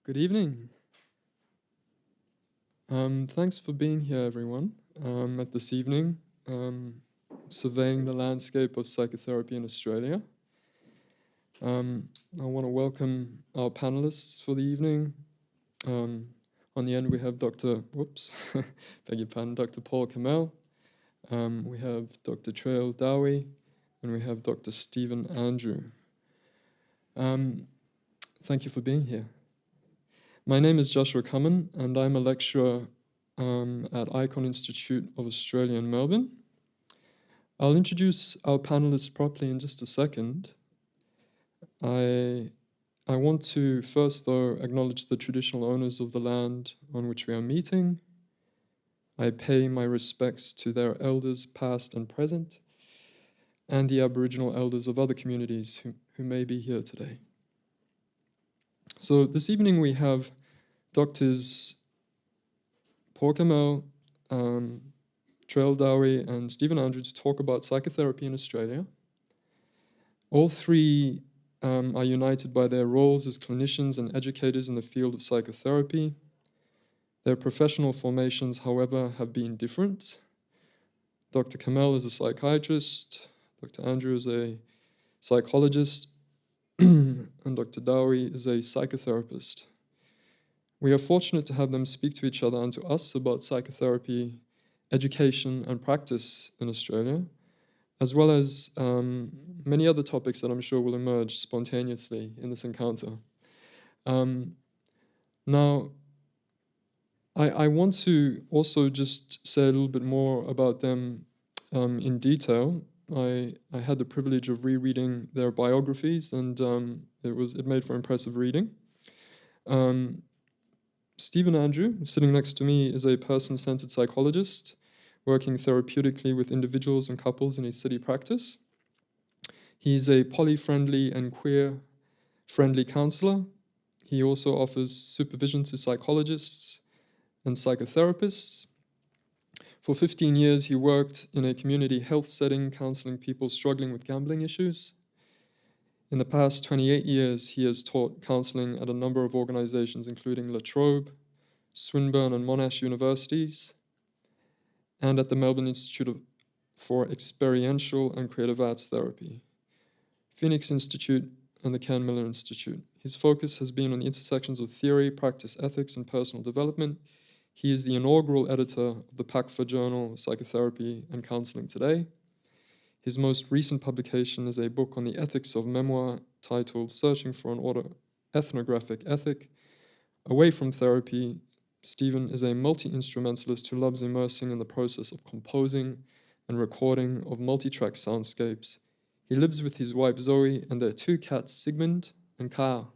Good evening. Thanks for being here, everyone, at this evening, surveying the landscape of psychotherapy in Australia. I want to welcome our panelists for the evening. On the end, we have beg your pardon, Dr. Paul Kamel. We have Dr. Trail Dowie, and we have Dr. Stephen Andrew. Thank you for being here. My name is Joshua Cummin, and I'm a lecturer at Ikon Institute of Australia in Melbourne. I'll introduce our panelists properly in just a second. I want to first, though, acknowledge the traditional owners of the land on which we are meeting. I pay my respects to their elders, past and present, and the Aboriginal elders of other communities who may be here today. So this evening we have Doctors Paul Kamel, Trail Dowie, and Stephen Andrew to talk about psychotherapy in Australia. All three are united by their roles as clinicians and educators in the field of psychotherapy. Their professional formations, however, have been different. Dr. Kamel is a psychiatrist, Dr. Andrew is a psychologist, and Dr. Dowie is a psychotherapist. We are fortunate to have them speak to each other and to us about psychotherapy, education, and practice in Australia, as well as many other topics that I'm sure will emerge spontaneously in this encounter. Now, I want to also just say a little bit more about them in detail. I had the privilege of rereading their biographies, and it made for impressive reading. Stephen Andrew, sitting next to me, is a person-centered psychologist working therapeutically with individuals and couples in his city practice. He's a poly-friendly and queer-friendly counselor. He also offers supervision to psychologists and psychotherapists. For 15 years, he worked in a community health setting, counseling people struggling with gambling issues. In the past 28 years, he has taught counseling at a number of organizations, including La Trobe, Swinburne and Monash universities, and at the Melbourne Institute for Experiential and Creative Arts Therapy, Phoenix Institute, and the Ken Miller Institute. His focus has been on the intersections of theory, practice, ethics, and personal development. He is the inaugural editor of the PACFA journal, Psychotherapy and Counseling Today. His most recent publication is a book on the ethics of memoir titled Searching for an Ethnographic Ethic. Away from therapy, Stephen is a multi-instrumentalist who loves immersing in the process of composing and recording of multi-track soundscapes. He lives with his wife Zoe and their two cats, Sigmund and Carl.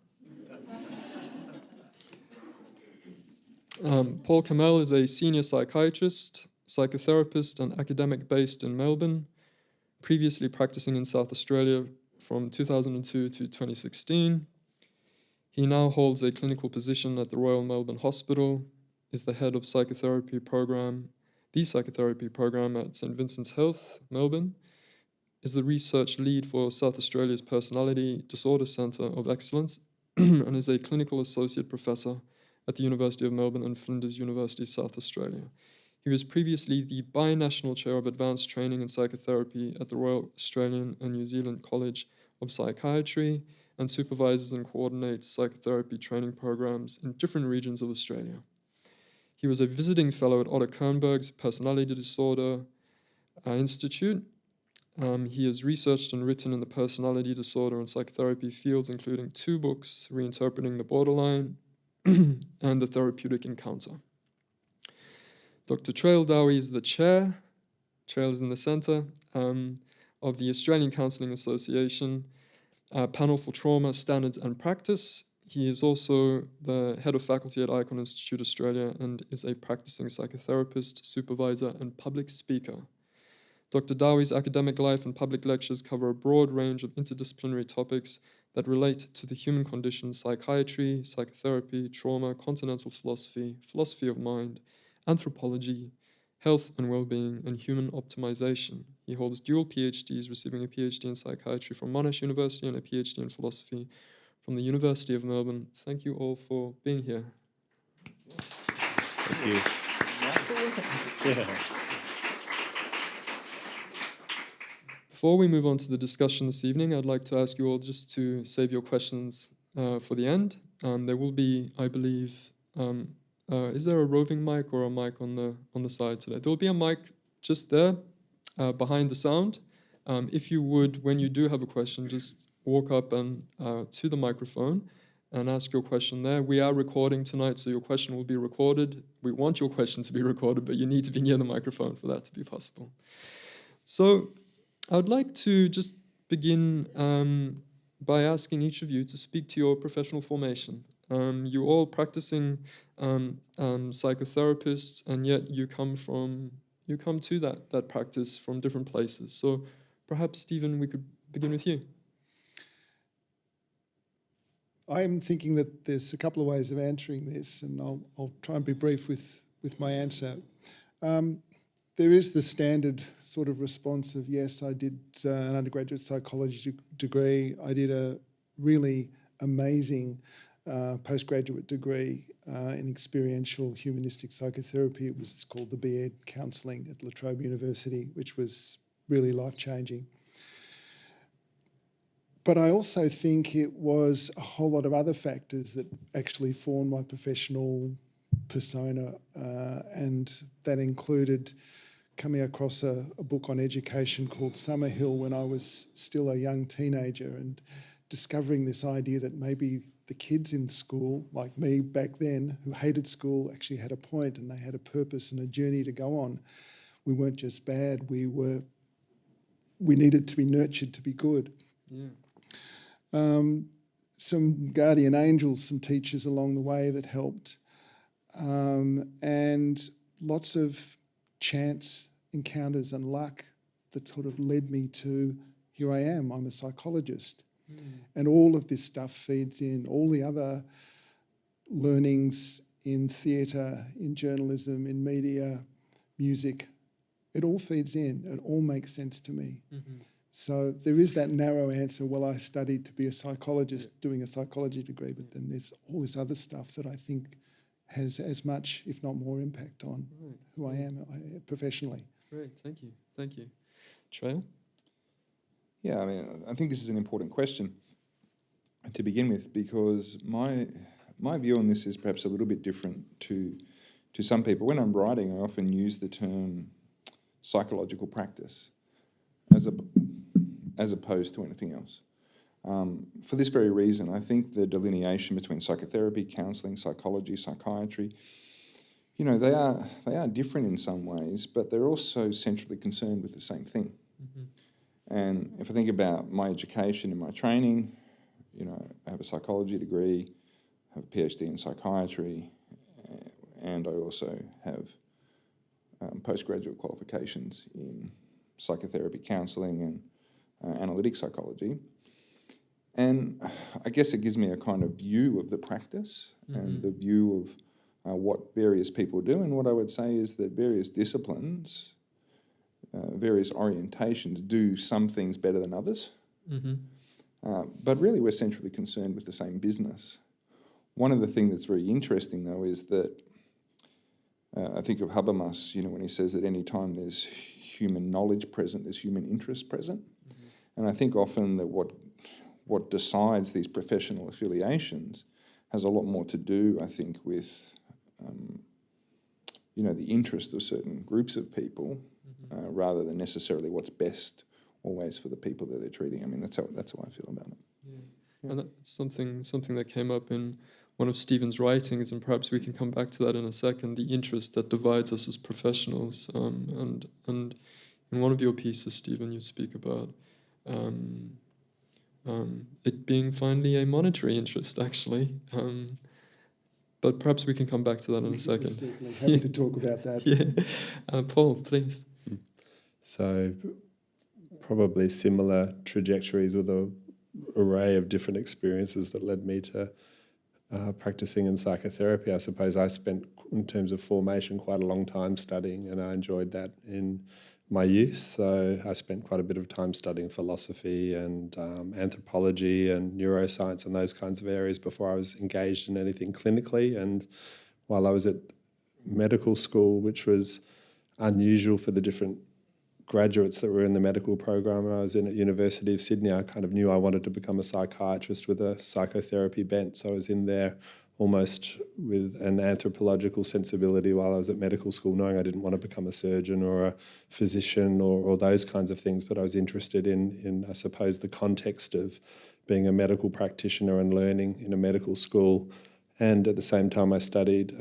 Paul Kamel is a senior psychiatrist, psychotherapist, and academic based in Melbourne, previously practicing in South Australia from 2002 to 2016. He now holds a clinical position at the Royal Melbourne Hospital, is the head of the psychotherapy program at St. Vincent's Health, Melbourne, is the research lead for South Australia's Personality Disorder Centre of Excellence, and is a clinical associate professor at the University of Melbourne and Flinders University, South Australia. He was previously the Binational Chair of Advanced Training in Psychotherapy at the Royal Australian and New Zealand College of Psychiatry and supervises and coordinates psychotherapy training programs in different regions of Australia. He was a visiting fellow at Otto Kernberg's Personality Disorder Institute. He has researched and written in the personality disorder and psychotherapy fields, including 2 books, Reinterpreting the Borderline and The Therapeutic Encounter. Dr. Trail Dowie is the chair, Trail is in the center, of the Australian Counselling Association Panel for Trauma, Standards and Practice. He is also the head of faculty at Ikon Institute Australia and is a practicing psychotherapist, supervisor, and public speaker. Dr. Dowie's academic life and public lectures cover a broad range of interdisciplinary topics that relate to the human condition, psychiatry, psychotherapy, trauma, continental philosophy, philosophy of mind, anthropology, health and well-being, and human optimization. He holds dual PhDs, receiving a PhD in psychiatry from Monash University and a PhD in philosophy from the University of Melbourne. Thank you all for being here. Thank you. Yeah. Before we move on to the discussion this evening, I'd like to ask you all just to save your questions for the end. There will be, I believe, is there a roving mic or a mic on the side today? There will be a mic just there behind the sound. If you would, when you do have a question, just walk up and to the microphone and ask your question there. We are recording tonight, so your question will be recorded. We want your question to be recorded, but you need to be near the microphone for that to be possible. So I would like to just begin by asking each of you to speak to your professional formation. You're all practicing psychotherapists, and yet you come to that practice from different places. So perhaps, Stephen, we could begin with you. I'm thinking that there's a couple of ways of answering this, and I'll try and be brief with my answer. There is the standard sort of response of, yes, I did an undergraduate psychology degree. I did a really amazing postgraduate degree in experiential humanistic psychotherapy. It was called the B.Ed Counselling at La Trobe University, which was really life-changing. But I also think it was a whole lot of other factors that actually formed my professional persona, and that included coming across a book on education called Summerhill when I was still a young teenager, and discovering this idea that maybe the kids in school, like me back then, who hated school, actually had a point and they had a purpose and a journey to go on. We weren't just bad, we needed to be nurtured to be good. Yeah. Some guardian angels, some teachers along the way that helped, and lots of chance encounters and luck that sort of led me to here I am. I'm a psychologist. And all of this stuff feeds in, all the other learnings in theatre, in journalism, in media, music, it all feeds in, it all makes sense to me. So there is that narrow answer, well, I studied to be a psychologist doing a psychology degree, but then there's all this other stuff that I think has as much, if not more, impact on who I am professionally. Great, thank you. Thank you. Trail? Yeah, I mean, I think this is an important question to begin with, because my view on this is perhaps a little bit different to some people. When I'm writing, I often use the term psychological practice as opposed to anything else. For this very reason, I think the delineation between psychotherapy, counselling, psychology, psychiatry, you know, they are different in some ways, but they're also centrally concerned with the same thing. And if I think about my education and my training, you know, I have a psychology degree, I have a PhD in psychiatry, and I also have postgraduate qualifications in psychotherapy, counselling and analytic psychology. And I guess it gives me a kind of view of the practice and the view of what various people do. And what I would say is that various disciplines, various orientations do some things better than others. But really we're centrally concerned with the same business. One of the things that's very interesting, though, is that I think of Habermas, you know, when he says that any time there's human knowledge present, there's human interest present. And I think often that what decides these professional affiliations has a lot more to do, I think, with you know, the interest of certain groups of people rather than necessarily what's best always for the people that they're treating. I mean, that's how I feel about it. Yeah. And that's something that came up in one of Stephen's writings, and perhaps we can come back to that in a second, the interest that divides us as professionals. And in one of your pieces, Stephen, you speak about it being finally a monetary interest, actually. But perhaps we can come back to that in a second. Certainly happy to talk about that. Yeah. Paul, please. So probably similar trajectories with an array of different experiences that led me to practicing in psychotherapy. I suppose I spent, in terms of formation, quite a long time studying, and I enjoyed that in my youth. So I spent quite a bit of time studying philosophy and anthropology and neuroscience and those kinds of areas before I was engaged in anything clinically. And while I was at medical school, which was unusual for the different graduates that were in the medical program I was in at University of Sydney, I kind of knew I wanted to become a psychiatrist with a psychotherapy bent. So I was in there almost with an anthropological sensibility while I was at medical school, knowing I didn't want to become a surgeon or a physician or those kinds of things, but I was interested in, I suppose, the context of being a medical practitioner and learning in a medical school. And at the same time, I studied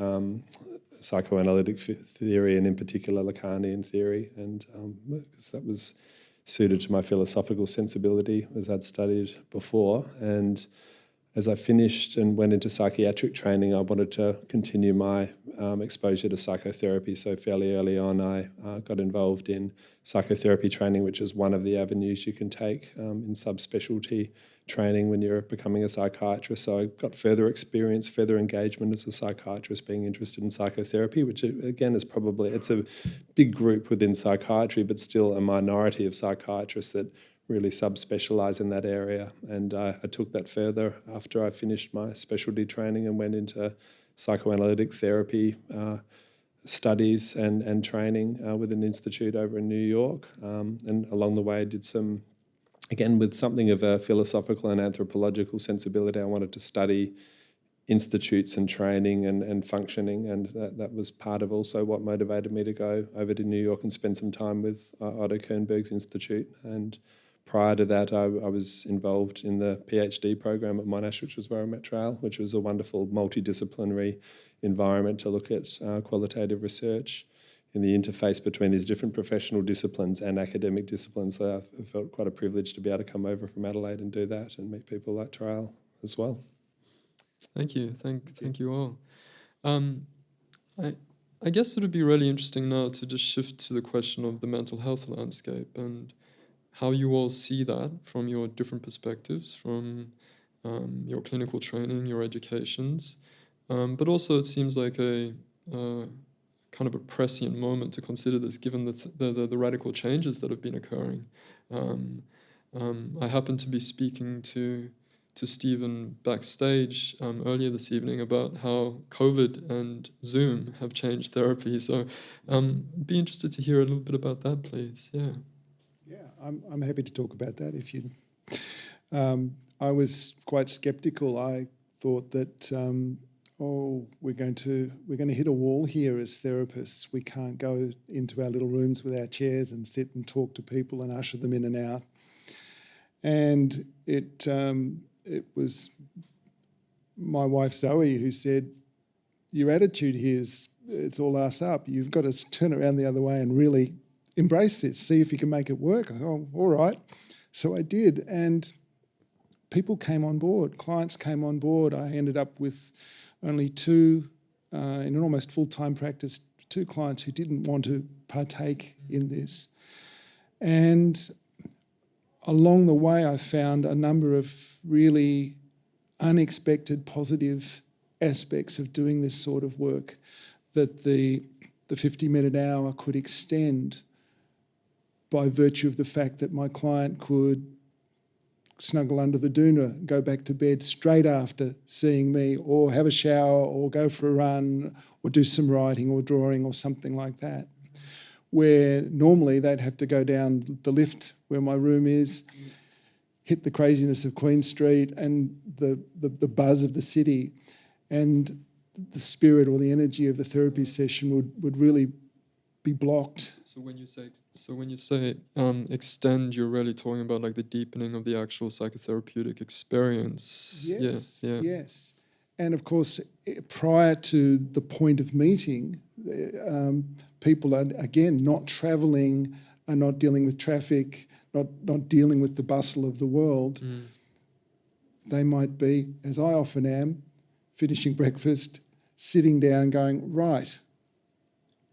psychoanalytic theory, and in particular Lacanian theory, and because that was suited to my philosophical sensibility as I'd studied before. And as I finished and went into psychiatric training, I wanted to continue my exposure to psychotherapy. So fairly early on, I got involved in psychotherapy training, which is one of the avenues you can take in subspecialty training when you're becoming a psychiatrist. So I got further experience, further engagement as a psychiatrist, being interested in psychotherapy, which again is probably, it's a big group within psychiatry, but still a minority of psychiatrists that really subspecialise in that area. And I took that further after I finished my specialty training and went into psychoanalytic therapy studies and training with an institute over in New York. And along the way I did some, again, with something of a philosophical and anthropological sensibility, I wanted to study institutes and training and functioning, and that was part of also what motivated me to go over to New York and spend some time with Otto Kernberg's institute. And prior to that, I was involved in the PhD program at Monash, which was where I met Trail, which was a wonderful multidisciplinary environment to look at qualitative research in the interface between these different professional disciplines and academic disciplines. So I felt quite a privilege to be able to come over from Adelaide and do that and meet people like Trail as well. Thank you. Thank you all. I guess it would be really interesting now to just shift to the question of the mental health landscape and how you all see that from your different perspectives, from your clinical training, your educations, but also it seems like a kind of a prescient moment to consider this, given the radical changes that have been occurring. I happened to be speaking to Stephen backstage earlier this evening about how COVID and Zoom have changed therapy. So be interested to hear a little bit about that, please. Yeah. Yeah, I'm happy to talk about that. If you, I was quite sceptical. I thought that we're going to hit a wall here as therapists. We can't go into our little rooms with our chairs and sit and talk to people and usher them in and out. And it was my wife Zoe who said, "Your attitude here is it's all ass up. You've got to turn around the other way and really embrace this, see if you can make it work." I thought, "Oh, all right." So I did, and people came on board, clients came on board. I ended up with only two, in an almost full-time practice, two clients who didn't want to partake in this. And along the way, I found a number of really unexpected positive aspects of doing this sort of work, that the 50-minute hour could extend by virtue of the fact that my client could snuggle under the doona, go back to bed straight after seeing me, or have a shower, or go for a run, or do some writing or drawing or something like that. Where normally they'd have to go down the lift where my room is, hit the craziness of Queen Street and the buzz of the city, and the spirit or the energy of the therapy session would really be blocked. So when you say extend, you're really talking about like the deepening of the actual psychotherapeutic experience. Yes, yeah. yes. And of course, prior to the point of meeting, people are, again, not travelling, are not dealing with traffic, not dealing with the bustle of the world. They might be, as I often am, finishing breakfast, sitting down going, right,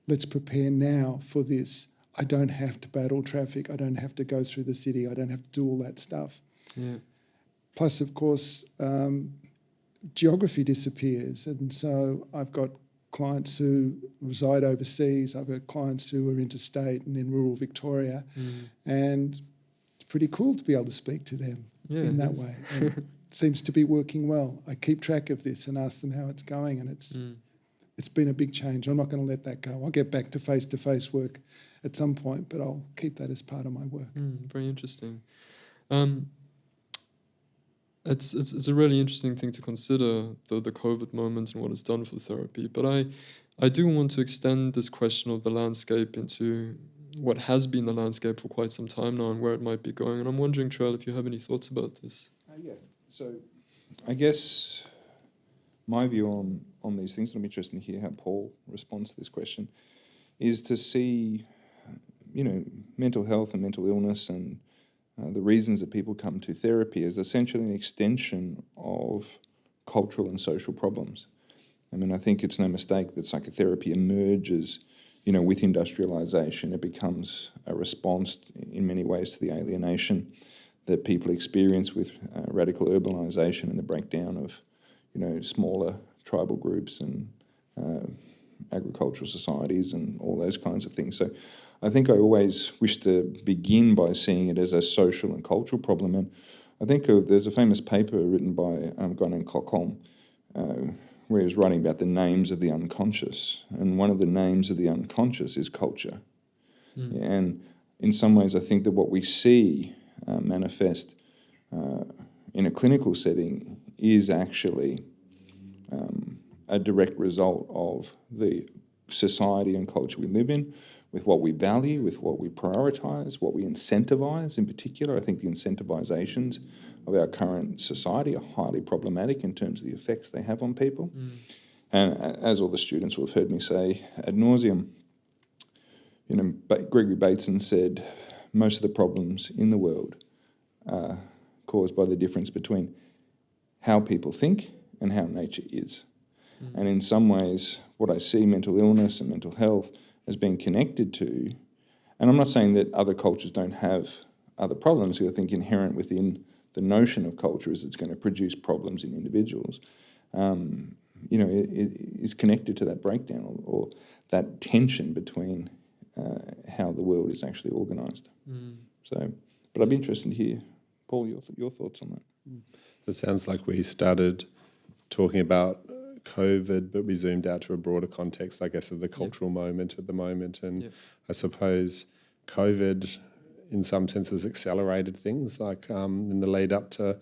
let's prepare now for this. I don't have to battle traffic. I don't have to go through the city. I don't have to do all that stuff. Yeah. Plus, of course, geography disappears. And so I've got clients who reside overseas. I've got clients who are interstate and in rural Victoria. And it's pretty cool to be able to speak to them in that way. And it seems to be working well. I keep track of this and ask them how it's going, and it's been a big change. I'm not going to let that go. I'll get back to face-to-face work at some point, but I'll keep that as part of my work. Very interesting. It's a really interesting thing to consider, the COVID moment and what it's done for therapy. But I do want to extend this question of the landscape into what has been the landscape for quite some time now and where it might be going. And I'm wondering, Trell, if you have any thoughts about this. Yeah. So I guess my view on these things, and I'm interested to hear how Paul responds to this question, is to see, mental health and mental illness and the reasons that people come to therapy as essentially an extension of cultural and social problems. I mean, I think it's no mistake that psychotherapy emerges, with industrialisation. It becomes a response in many ways to the alienation that people experience with radical urbanisation and the breakdown of, smaller tribal groups and agricultural societies and all those kinds of things. So I think I always wish to begin by seeing it as a social and cultural problem. And I think there's a famous paper written by a guy named Ikon, where he was writing about the names of the unconscious. And one of the names of the unconscious is culture. And in some ways, I think that what we see manifest in a clinical setting is actually a direct result of the society and culture we live in, with what we value, with what we prioritise, what we incentivise in particular. I think the incentivisations of our current society are highly problematic in terms of the effects they have on people. And as all the students will have heard me say ad nauseum, Gregory Bateson said most of the problems in the world are caused by the difference between how people think and how nature is. And in some ways, what I see mental illness and mental health as being connected to, and I'm not saying that other cultures don't have other problems, because I think inherent within the notion of culture is it's going to produce problems in individuals, it is connected to that breakdown or that tension between how the world is actually organised. So, but I'd be interested to hear, Paul, your thoughts on that. It sounds like we started talking about COVID, but we zoomed out to a broader context, I guess, of the cultural moment at the moment. And I suppose COVID, in some senses, accelerated things. Like in the lead up to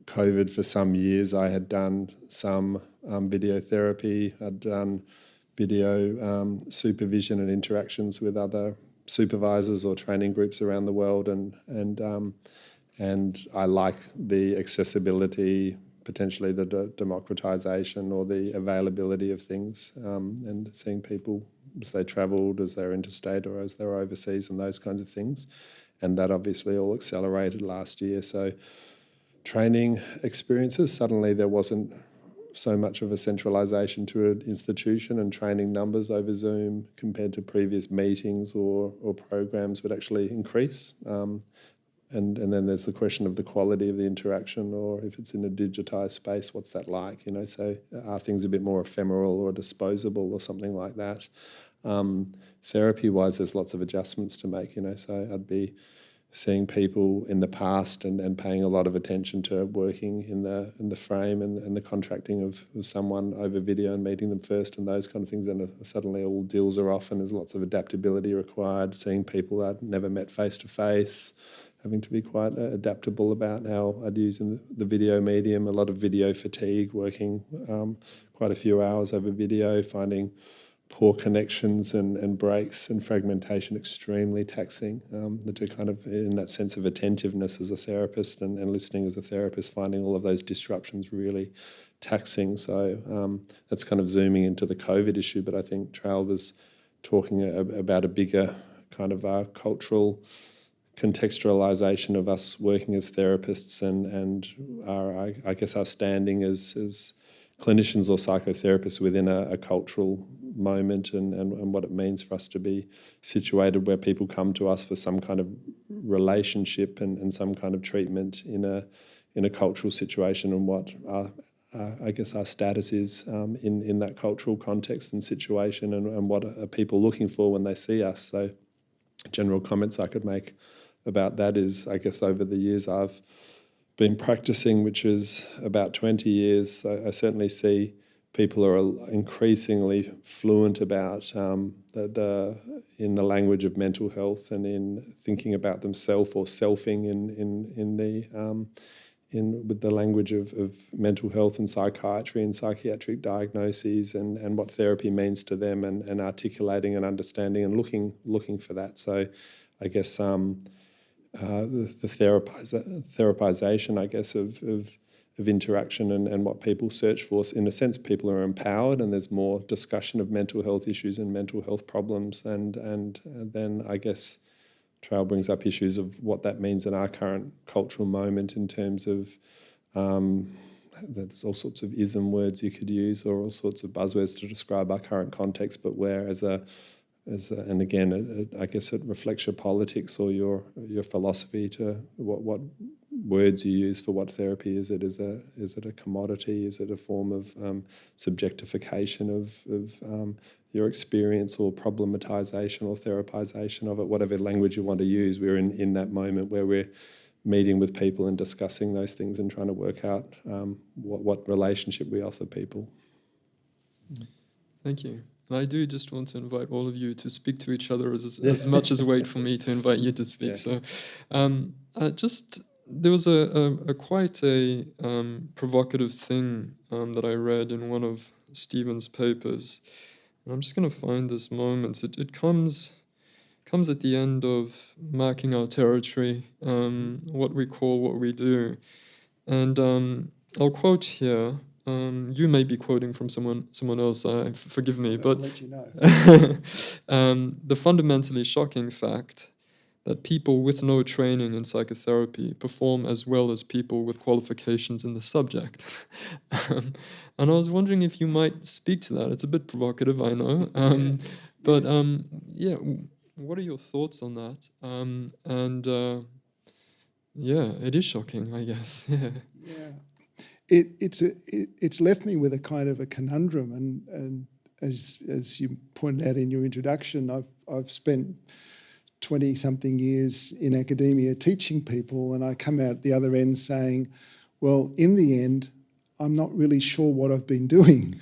COVID, for some years, I had done some video therapy. I'd done video supervision and interactions with other supervisors or training groups around the world, and I like the accessibility, potentially the democratisation or the availability of things, and seeing people as they travelled, as they're interstate or as they're overseas, and those kinds of things. And that obviously all accelerated last year. So training experiences, suddenly there wasn't so much of a centralisation to an institution, and training numbers over Zoom compared to previous meetings or programs would actually increase. And then there's the question of the quality of the interaction, or if it's in a digitised space, what's that like? So are things a bit more ephemeral or disposable or something like that? Therapy-wise, there's lots of adjustments to make. So I'd be seeing people in the past and paying a lot of attention to working in the frame and the contracting of someone over video and meeting them first and those kind of things. And suddenly all deals are off and there's lots of adaptability required. Seeing people I'd never met face to face, having to be quite adaptable about how I'd use in the video medium, a lot of video fatigue, working quite a few hours over video, finding poor connections and breaks and fragmentation extremely taxing, to kind of, in that sense of attentiveness as a therapist and listening as a therapist, finding all of those disruptions really taxing. So that's kind of zooming into the COVID issue, but I think Trell was talking about a bigger kind of cultural contextualisation of us working as therapists and I guess our standing as clinicians or psychotherapists within a cultural moment and what it means for us to be situated where people come to us for some kind of relationship and some kind of treatment in a cultural situation, and what I guess our status is in that cultural context and situation, and what are people looking for when they see us. So general comments I could make about that is, I guess over the years I've been practicing, which is about 20 years, I certainly see people are increasingly fluent about in the language of mental health and in thinking about themselves or selfing with the language of mental health and psychiatry and psychiatric diagnoses and what therapy means to them, and articulating and understanding and looking for that. So I guess the therapization, I guess, of interaction and what people search for. In a sense, people are empowered, and there's more discussion of mental health issues and mental health problems, and then I guess Trail brings up issues of what that means in our current cultural moment in terms of there's all sorts of ism words you could use or all sorts of buzzwords to describe our current context, but where and again, I guess it reflects your politics or your philosophy to what words you use for what therapy is. Is it a commodity? Is it a form of subjectification of your experience, or problematization or therapization of it? Whatever language you want to use, we're in that moment where we're meeting with people and discussing those things and trying to work out what relationship we offer people. Thank you. And I do just want to invite all of you to speak to each other as much as wait for me to invite you to speak. Yeah. So there was a quite a provocative thing that I read in one of Stephen's papers. And I'm just going to find this moment. It comes at the end of marking our territory, what we call what we do. And I'll quote here. You may be quoting from someone else, forgive me, but I'll let you know. The fundamentally shocking fact that people with no training in psychotherapy perform as well as people with qualifications in the subject. And I was wondering if you might speak to that. It's a bit provocative, I know. But yeah, what are your thoughts on that? Yeah, it is shocking, I guess. Yeah. It's left me with a kind of a conundrum, and as you pointed out in your introduction, I've spent 20-something years in academia teaching people, and I come out the other end saying, well, in the end, I'm not really sure what I've been doing,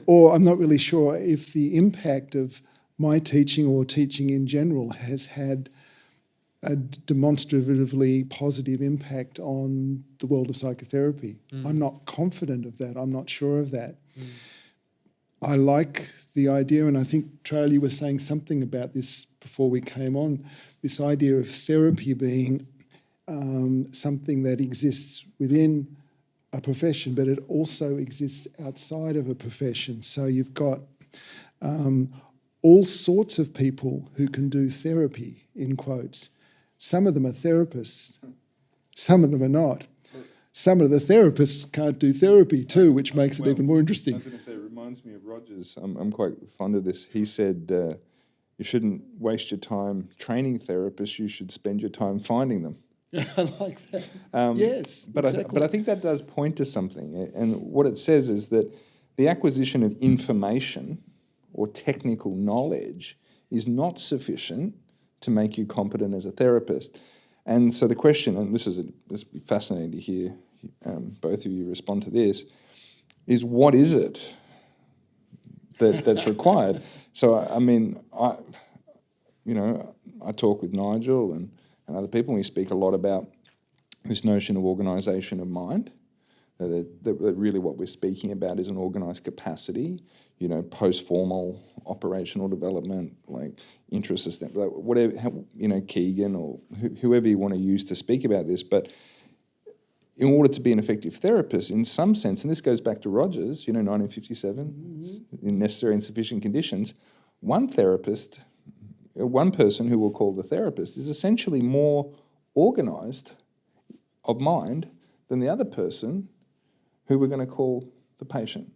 or I'm not really sure if the impact of my teaching or teaching in general has had a demonstratively positive impact on the world of psychotherapy. I'm not confident of that. I'm not sure of that. I like the idea, and I think, Trail, you were saying something about this before we came on, this idea of therapy being something that exists within a profession, but it also exists outside of a profession. So you've got all sorts of people who can do therapy, in quotes. Some of them are therapists, some of them are not. Some of the therapists can't do therapy too, which makes it even more interesting. I was going to say, it reminds me of Rogers. I'm quite fond of this. He said, you shouldn't waste your time training therapists, you should spend your time finding them. I like that. Yes, but exactly. But I think that does point to something. And what it says is that the acquisition of information or technical knowledge is not sufficient to make you competent as a therapist. And so the question, and this would be fascinating to hear both of you respond to this, is what is it that's required? So, I mean, I talk with Nigel and other people, and we speak a lot about this notion of organisation of mind, that really what we're speaking about is an organised capacity, post-formal operational development, like interest system, whatever, Keegan or whoever you want to use to speak about this. But in order to be an effective therapist, in some sense, and this goes back to Rogers, 1957, in necessary and sufficient conditions, one person who we'll call the therapist is essentially more organised of mind than the other person who we're going to call the patient.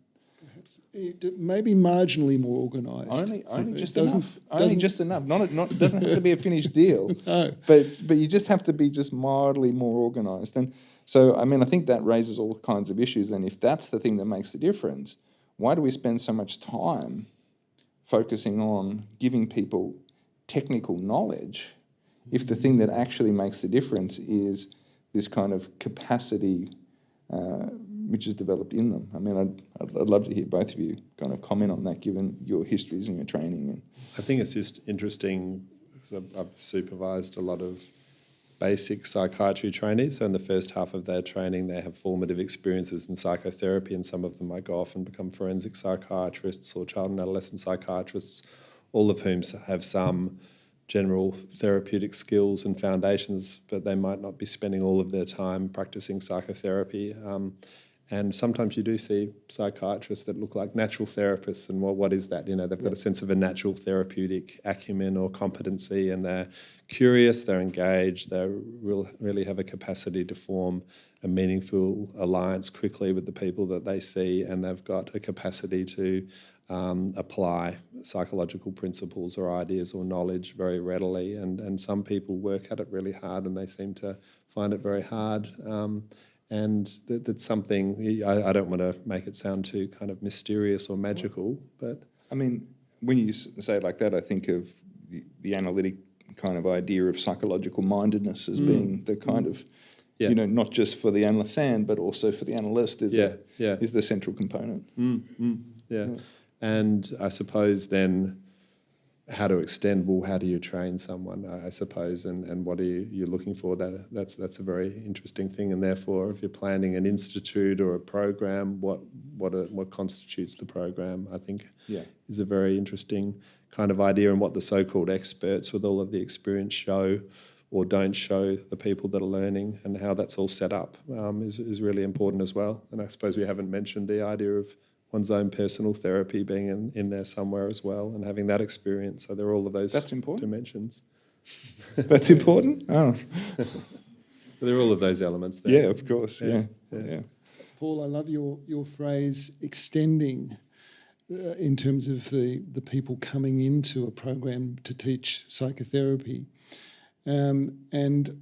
Maybe marginally more organised. Only just enough. Only just enough. Not doesn't have to be a finished deal. No. But you just have to be just mildly more organised. And So, I mean, I think that raises all kinds of issues. And if that's the thing that makes the difference, why do we spend so much time focusing on giving people technical knowledge if the thing that actually makes the difference is this kind of capacity which is developed in them? I mean, I'd love to hear both of you kind of comment on that, given your histories and your training. And I think it's just interesting, because I've supervised a lot of basic psychiatry trainees. So in the first half of their training, they have formative experiences in psychotherapy, and some of them might go off and become forensic psychiatrists or child and adolescent psychiatrists, all of whom have some general therapeutic skills and foundations, but they might not be spending all of their time practicing psychotherapy. And sometimes you do see psychiatrists that look like natural therapists, and what is that? You know, they've got a sense of a natural therapeutic acumen or competency, and they're curious, they're engaged, they really have a capacity to form a meaningful alliance quickly with the people that they see, and they've got a capacity to apply psychological principles or ideas or knowledge very readily. And some people work at it really hard, and they seem to find it very hard. And that's something, I don't want to make it sound too kind of mysterious or magical, but... I mean, when you say it like that, I think of the analytic kind of idea of psychological mindedness as being the kind of, you know, not just for the analyst but also for the analyst is the central component. Yeah. And I suppose then how to extend, well, how do you train someone, I suppose, and what are you looking for? That's a very interesting thing. And therefore, if you're planning an institute or a program, what constitutes the program, I think, is a very interesting kind of idea, and what the so-called experts with all of the experience show or don't show the people that are learning, and how that's all set up is really important as well. And I suppose we haven't mentioned the idea of one's own personal therapy being in there somewhere as well, and having that experience. So there are all of those dimensions. That's important? Oh. There are all of those elements there. Yeah, of course, yeah. Paul, I love your phrase, extending, in terms of the people coming into a program to teach psychotherapy. And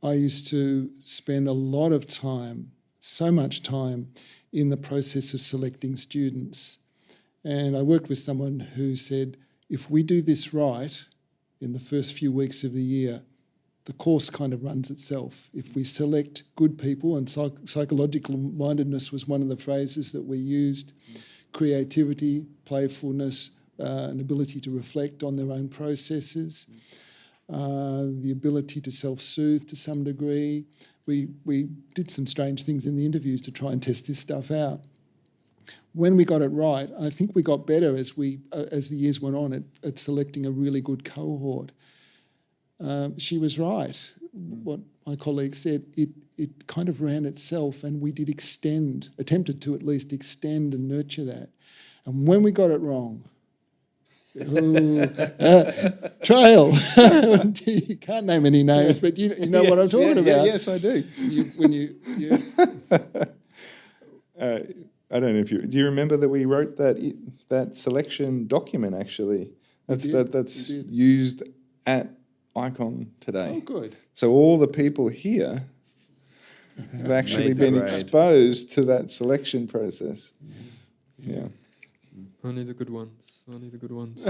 I used to spend a lot of time, so much time, in the process of selecting students. And I worked with someone who said, if we do this right in the first few weeks of the year, the course kind of runs itself. If we select good people, and psychological mindedness was one of the phrases that we used, creativity, playfulness, an ability to reflect on their own processes, the ability to self-soothe to some degree. We did some strange things in the interviews to try and test this stuff out. When we got it right, I think we got better as the years went on at selecting a really good cohort. She was right. What my colleague said, it kind of ran itself, and we did attempted to at least extend and nurture that. And when we got it wrong, Trail. You can't name any names, but you know what I'm talking about. Yes, I do. I don't know if do you remember that we wrote that selection document? Actually, that's used at Ikon today. Oh, good. So all the people here have actually been exposed to that selection process. Yeah. Only the good ones. Only the good ones.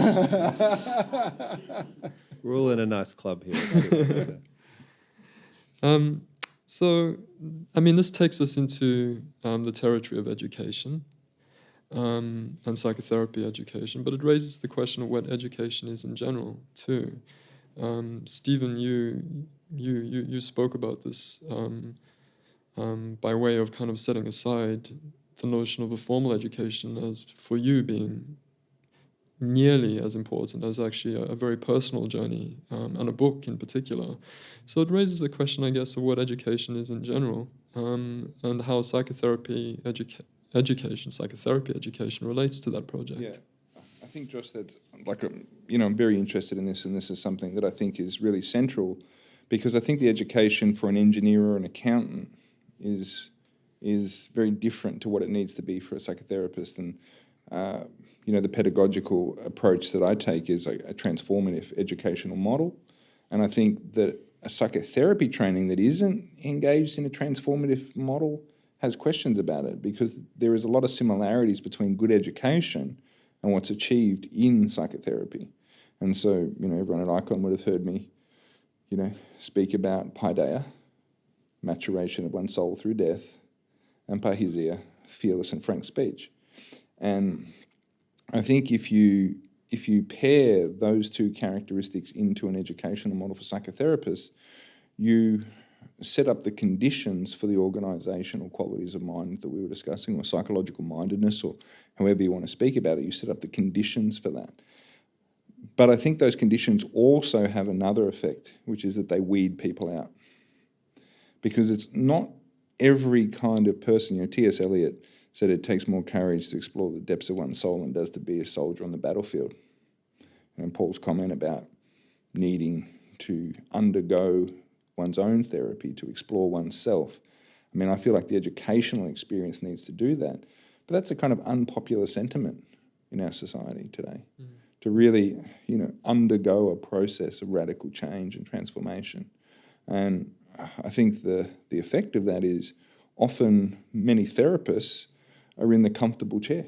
We're all in a nice club here. So, I mean, this takes us into the territory of education and psychotherapy education, but it raises the question of what education is in general too. Stephen, you spoke about this by way of kind of setting aside the notion of a formal education as for you being nearly as important as actually a very personal journey and a book in particular. So it raises the question, I guess, of what education is in general and how psychotherapy education relates to that project. Yeah, I think, Josh, that's like, I'm very interested in this, and this is something that I think is really central, because I think the education for an engineer or an accountant is very different to what it needs to be for a psychotherapist. And the pedagogical approach that I take is a transformative educational model. And I think that a psychotherapy training that isn't engaged in a transformative model has questions about it, because there is a lot of similarities between good education and what's achieved in psychotherapy. And so, everyone at Ikon would have heard me, speak about paideia, maturation of one's soul through death, and parrhesia, fearless and frank speech. And I think if you pair those two characteristics into an educational model for psychotherapists, you set up the conditions for the organisational qualities of mind that we were discussing, or psychological mindedness, or however you want to speak about it. You set up the conditions for that. But I think those conditions also have another effect, which is that they weed people out. Because it's not every kind of person. T.S. Eliot said it takes more courage to explore the depths of one's soul than it does to be a soldier on the battlefield. And Paul's comment about needing to undergo one's own therapy to explore oneself. I mean, I feel like the educational experience needs to do that. But that's a kind of unpopular sentiment in our society today, to really, undergo a process of radical change and transformation. And I think the effect of that is often many therapists are in the comfortable chair,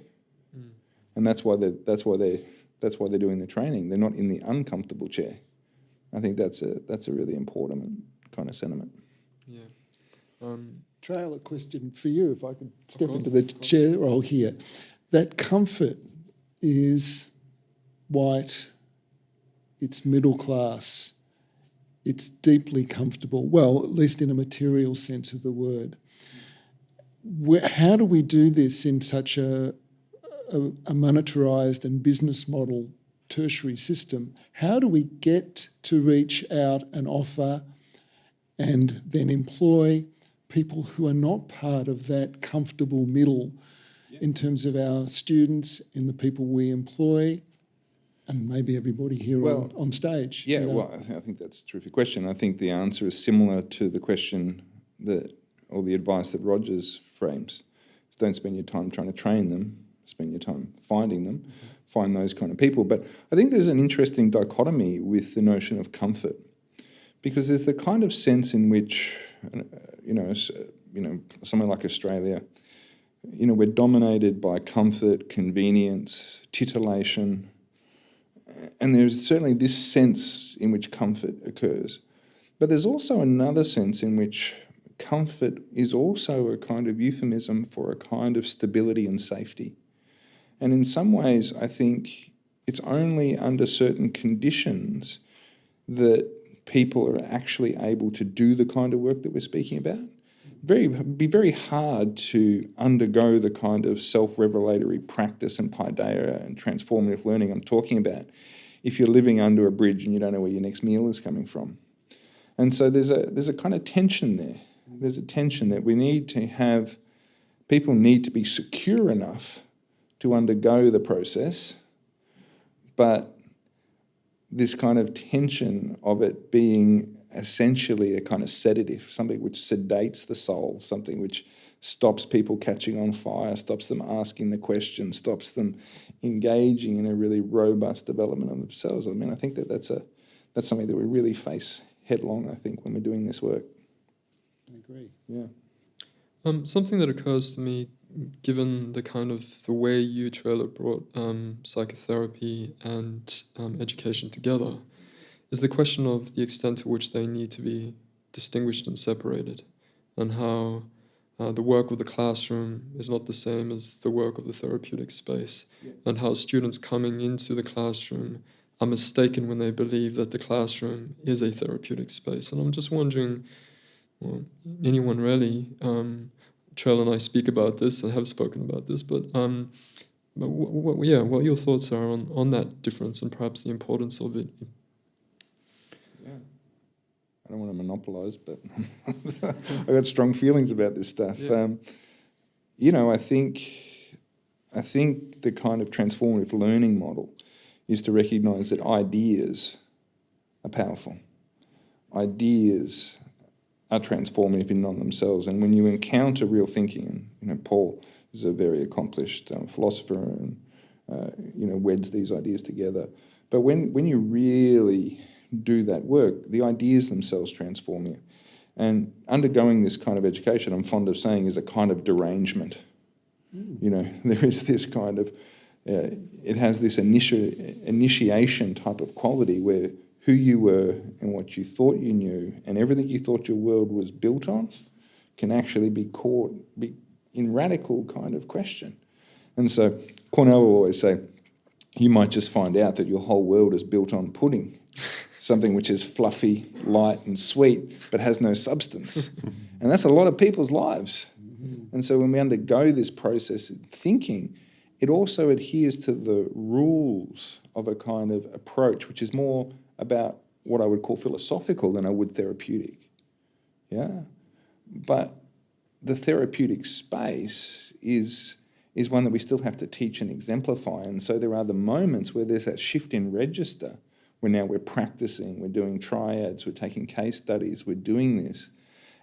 and that's why they're doing the training. They're not in the uncomfortable chair. I think that's a really important kind of sentiment. Yeah. Trail, a question for you, if I could step into the chair role here. That comfort is white, it's middle class, it's deeply comfortable, well, at least in a material sense of the word. How do we do this in such a monetarised and business model tertiary system? How do we get to reach out and offer and then employ people who are not part of that comfortable middle in terms of our students and the people we employ, and maybe everybody here on stage? Yeah, well, I think that's a terrific question. I think the answer is similar to the question or the advice that Rogers frames. Is don't spend your time trying to train them, spend your time finding them, find those kind of people. But I think there's an interesting dichotomy with the notion of comfort, because there's the kind of sense in which, somewhere like Australia, we're dominated by comfort, convenience, titillation, and there's certainly this sense in which comfort occurs. But there's also another sense in which comfort is also a kind of euphemism for a kind of stability and safety. And in some ways, I think it's only under certain conditions that people are actually able to do the kind of work that we're speaking about. It'd be very hard to undergo the kind of self-revelatory practice and paideia and transformative learning I'm talking about if you're living under a bridge and you don't know where your next meal is coming from. And so there's a kind of tension there. There's a tension that we need to have, people need to be secure enough to undergo the process, but this kind of tension of it being essentially a kind of sedative, something which sedates the soul, something which stops people catching on fire, stops them asking the questions, stops them engaging in a really robust development of themselves. I mean, I think that's something that we really face headlong, I think, when we're doing this work. I agree. Yeah. Something that occurs to me, given the way you, Trailer, brought psychotherapy and education together, is the question of the extent to which they need to be distinguished and separated, and how the work of the classroom is not the same as the work of the therapeutic space, and how students coming into the classroom are mistaken when they believe that the classroom is a therapeutic space. And I'm just wondering, well, anyone really, Trail and I speak about this and have spoken about this, but what your thoughts are on that difference and perhaps the importance of it. Yeah, I don't want to monopolise, but I got strong feelings about this stuff. Yeah. I think the kind of transformative learning model is to recognise that ideas are powerful. Ideas are transformative in and of themselves, and when you encounter real thinking, and Paul is a very accomplished philosopher and weds these ideas together. But when you really do that work, the ideas themselves transform you. And undergoing this kind of education, I'm fond of saying, is a kind of derangement. You know, there is this kind of, it has this initiation type of quality where who you were and what you thought you knew and everything you thought your world was built on can actually be caught in radical kind of question. And so Cornell will always say, you might just find out that your whole world is built on pudding, something which is fluffy, light and sweet, but has no substance. And that's a lot of people's lives. And so when we undergo this process of thinking, it also adheres to the rules of a kind of approach, which is more about what I would call philosophical than I would therapeutic. Yeah. But the therapeutic space is one that we still have to teach and exemplify. And so there are the moments where there's that shift in register, where now we're practicing, we're doing triads, we're taking case studies, we're doing this.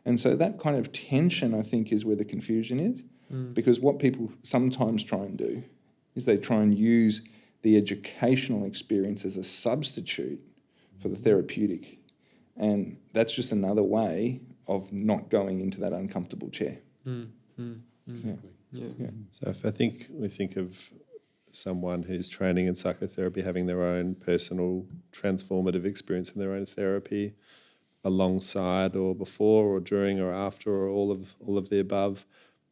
And so that kind of tension, I think, is where the confusion is. Because what people sometimes try and do is they try and use the educational experience as a substitute for the therapeutic. And that's just another way of not going into that uncomfortable chair. Exactly. Yeah. So if we think of someone who's training in psychotherapy having their own personal transformative experience in their own therapy, alongside or before or during or after or all of the above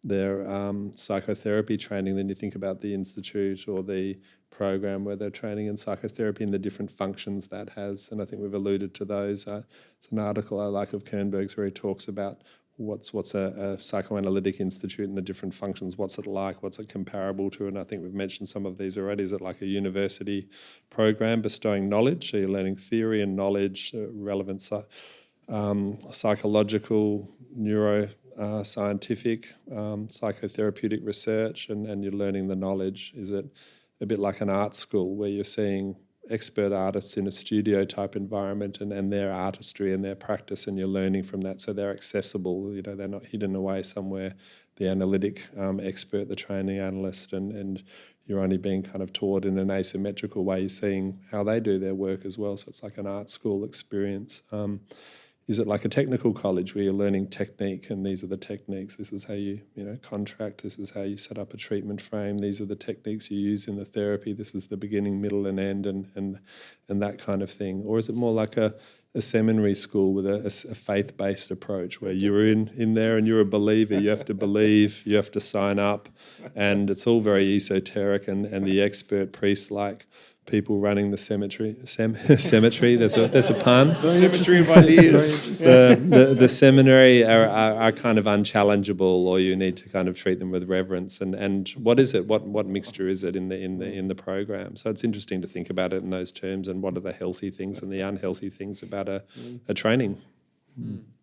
their psychotherapy training, then you think about the institute or the program where they're training in psychotherapy and the different functions that has. And I think we've alluded to those. It's an article I like of Kernberg's where he talks about what's a psychoanalytic institute and the different functions, what's it like, what's it comparable to, and I think we've mentioned some of these already. Is it like a university program bestowing knowledge, so you're learning theory and knowledge, relevant psychological, neuroscientific, psychotherapeutic research, and you're learning the knowledge? Is it a bit like an art school where you're seeing expert artists in a studio type environment and their artistry and their practice, and you're learning from that, so they're accessible, you know, they're not hidden away somewhere, the analytic expert, the training analyst, and you're only being kind of taught in an asymmetrical way, you're seeing how they do their work as well, so it's like an art school experience. Is it like a technical college where you're learning technique, and these are the techniques, this is how you contract, this is how you set up a treatment frame, these are the techniques you use in the therapy, this is the beginning, middle and end, and that kind of thing? Or is it more like a seminary school with a faith-based approach where you're in there and you're a believer, you have to believe, you have to sign up, and it's all very esoteric, and the expert priests like people running the cemetery. There's a pun. Cemetery of ideas. The seminary are kind of unchallengeable, or you need to kind of treat them with reverence. And what is it? What mixture is it in the program? So it's interesting to think about it in those terms, and what are the healthy things and the unhealthy things about a training.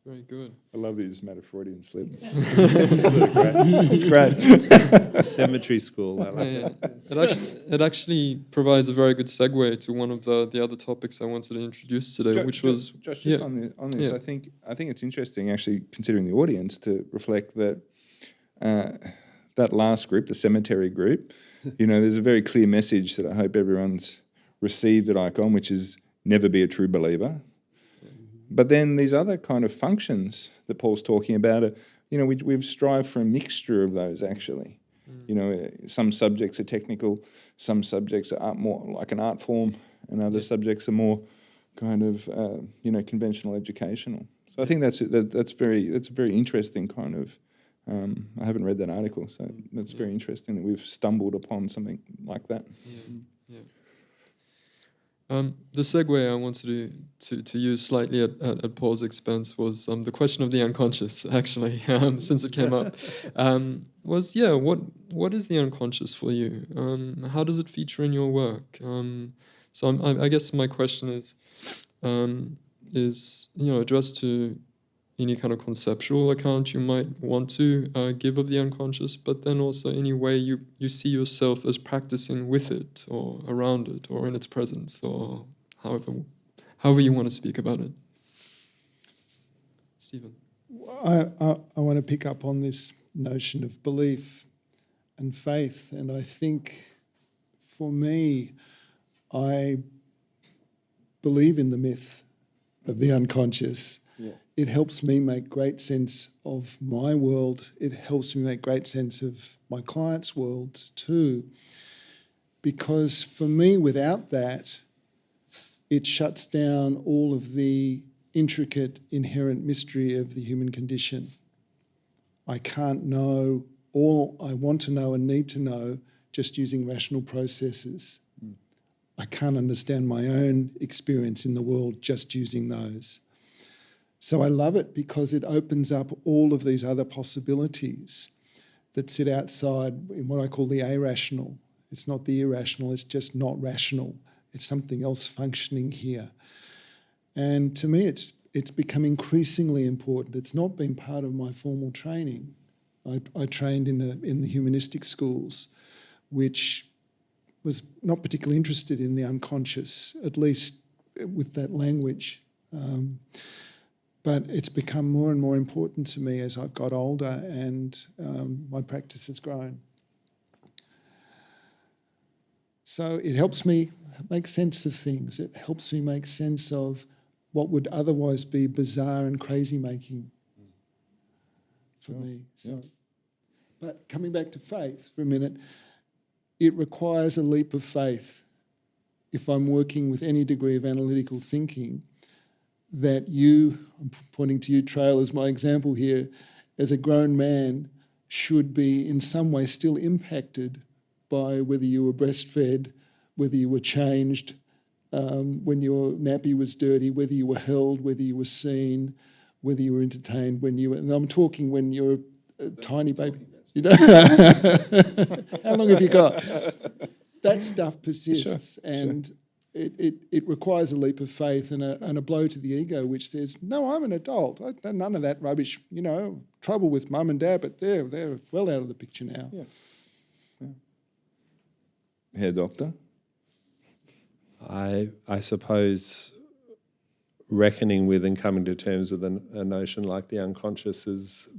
Very good. I love that you just made a Freudian slip. It's great. Cemetery school. I like that. It actually provides a very good segue to one of the other topics I wanted to introduce today, which was Josh, on this. I think it's interesting, actually, considering the audience, to reflect that that last group, the cemetery group, there's a very clear message that I hope everyone's received at Ikon, which is never be a true believer. But then these other kind of functions that Paul's talking about, we've strived for a mixture of those, actually. Some subjects are technical, some subjects are more like an art form, and other subjects are more kind of, conventional educational. So I think that's a very interesting kind of, I haven't read that article, so that's very interesting that we've stumbled upon something like that. Yeah. The segue I wanted to use slightly at Paul's expense was the question of the unconscious, actually, since it came up. What is the unconscious for you? How does it feature in your work? So I guess my question is addressed to any kind of conceptual account you might want to give of the unconscious, but then also any way you see yourself as practicing with it or around it or in its presence, or however you want to speak about it. Stephen. I want to pick up on this notion of belief and faith, and I think for me, I believe in the myth of the unconscious. Yeah. It helps me make great sense of my world. It helps me make great sense of my clients' worlds too. Because for me, without that, it shuts down all of the intricate, inherent mystery of the human condition. I can't know all I want to know and need to know just using rational processes. I can't understand my own experience in the world just using those. So I love it because it opens up all of these other possibilities that sit outside in what I call the irrational. It's not the irrational, it's just not rational. It's something else functioning here. And to me, it's become increasingly important. It's not been part of my formal training. I trained in the humanistic schools, which was not particularly interested in the unconscious, at least with that language. But it's become more and more important to me as I've got older and my practice has grown. So it helps me make sense of things. It helps me make sense of what would otherwise be bizarre and crazy making for me. So, but coming back to faith for a minute, it requires a leap of faith if I'm working with any degree of analytical thinking that you, I'm pointing to you, Trail, as my example here, as a grown man should be in some way still impacted by whether you were breastfed, whether you were changed, when your nappy was dirty, whether you were held, whether you were seen, whether you were entertained, when you were, and I'm talking when you're a tiny baby. You know? How long have you got? That stuff persists, and it requires a leap of faith and a blow to the ego, which says, no, I'm an adult. None of that rubbish, you know, trouble with mum and dad, but they're well out of the picture now. Yeah. Herr Doctor? I suppose reckoning with and coming to terms with a notion like the unconscious has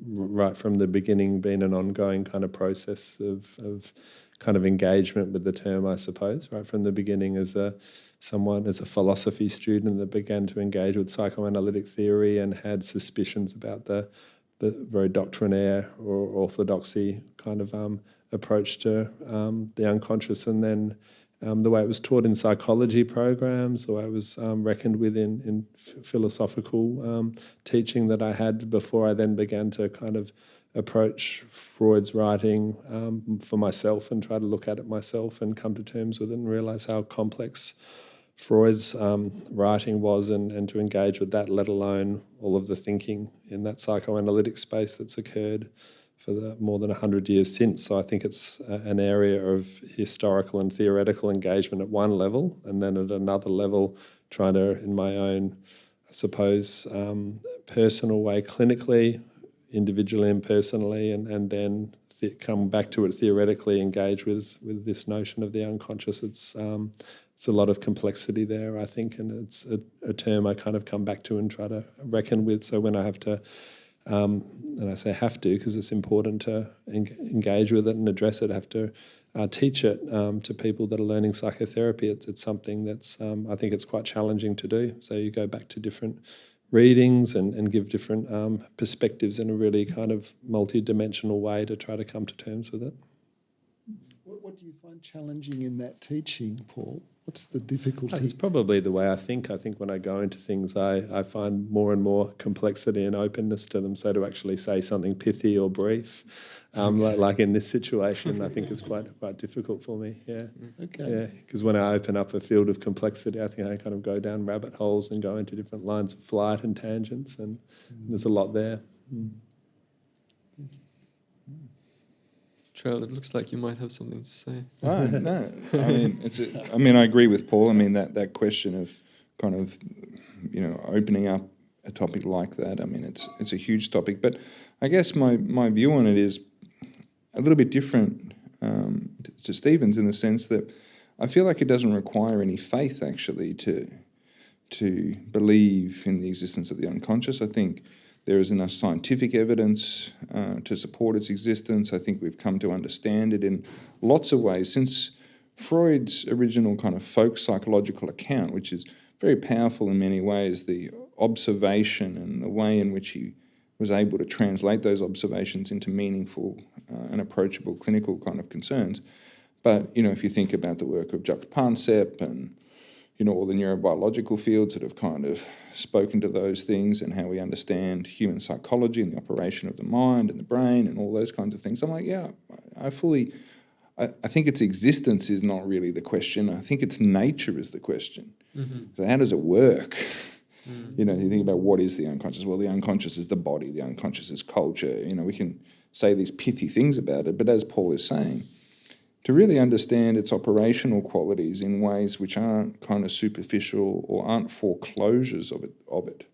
right from the beginning been an ongoing kind of process of kind of engagement with the term, I suppose, right from the beginning as a philosophy student that began to engage with psychoanalytic theory and had suspicions about the very doctrinaire or orthodoxy kind of approach to the unconscious, and then the way it was taught in psychology programs, the way it was reckoned with in philosophical teaching that I had before I then began to kind of approach Freud's writing for myself and try to look at it myself and come to terms with it and realise how complex Freud's writing was and to engage with that, let alone all of the thinking in that psychoanalytic space that's occurred for the more than 100 years since. So I think it's an area of historical and theoretical engagement at one level, and then at another level trying to, in my own, I suppose, personal way, clinically, individually and personally, and then come back to it theoretically, engage with this notion of the unconscious. It's a lot of complexity there, I think, and it's a term I kind of come back to and try to reckon with. So when I have to, and I say have to because it's important to engage with it and address it, I have to teach it to people that are learning psychotherapy. It's something that's, I think it's quite challenging to do. So you go back to different readings and give different perspectives in a really kind of multi-dimensional way to try to come to terms with it. What do you find challenging in that teaching, Paul? What's the difficulty? It's probably the way I think. I think when I go into things, I find more and more complexity and openness to them. So to actually say something pithy or brief, like in this situation, I think is quite difficult for me. Yeah. Okay. Yeah, because when I open up a field of complexity, I think I kind of go down rabbit holes and go into different lines of flight and tangents, and there's a lot there. Trail, it looks like you might have something to say. Oh, no. I mean, I agree with Paul. I mean, that question of kind of, you know, opening up a topic like that, I mean, it's a huge topic. But I guess my view on it is a little bit different to Stephen's, in the sense that I feel like it doesn't require any faith, actually, to believe in the existence of the unconscious. I think there is enough scientific evidence to support its existence. I think we've come to understand it in lots of ways. Since Freud's original kind of folk psychological account, which is very powerful in many ways, the observation and the way in which he was able to translate those observations into meaningful and approachable clinical kind of concerns. But, if you think about the work of Jacques Pansep and, all the neurobiological fields that have kind of spoken to those things and how we understand human psychology and the operation of the mind and the brain and all those kinds of things, I'm like, yeah, I think its existence is not really the question. I think its nature is the question. So how does it work? You think about what is the unconscious. Well, the unconscious is the body. The unconscious is culture. We can say these pithy things about it, but as Paul is saying, to really understand its operational qualities in ways which aren't kind of superficial or aren't foreclosures of it.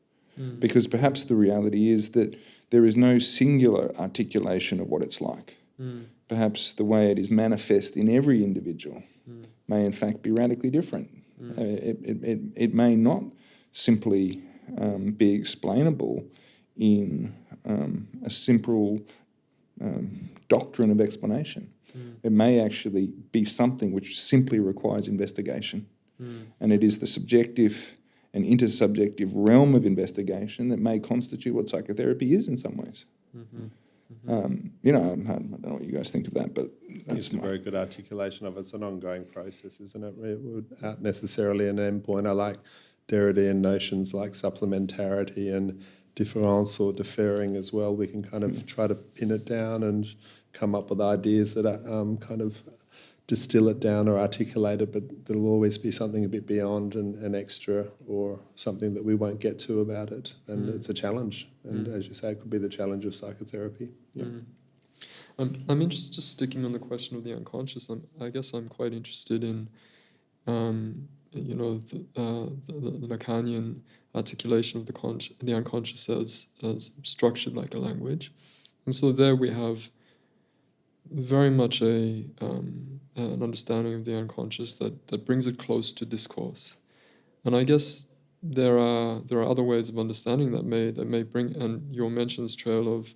Because perhaps the reality is that there is no singular articulation of what it's like. Perhaps the way it is manifest in every individual may in fact be radically different. It may not simply be explainable in a simple doctrine of explanation. It may actually be something which simply requires investigation. And it is the subjective and intersubjective realm of investigation that may constitute what psychotherapy is in some ways. I don't know what you guys think of that, but that's a very good articulation of it. It's an ongoing process, isn't it? Without necessarily an endpoint. I like Derridean notions like supplementarity and difference or differing as well. We can kind of try to pin it down and come up with ideas that are kind of distill it down or articulate it, but there'll always be something a bit beyond and extra or something that we won't get to about it. And it's a challenge. And as you say, it could be the challenge of psychotherapy. I'm interested, just sticking on the question of the unconscious, I guess I'm quite interested in, the Lacanian articulation of the unconscious as structured like a language. And so there we have very much an understanding of the unconscious that brings it close to discourse. And I guess there are other ways of understanding that may bring, and your mentions trail of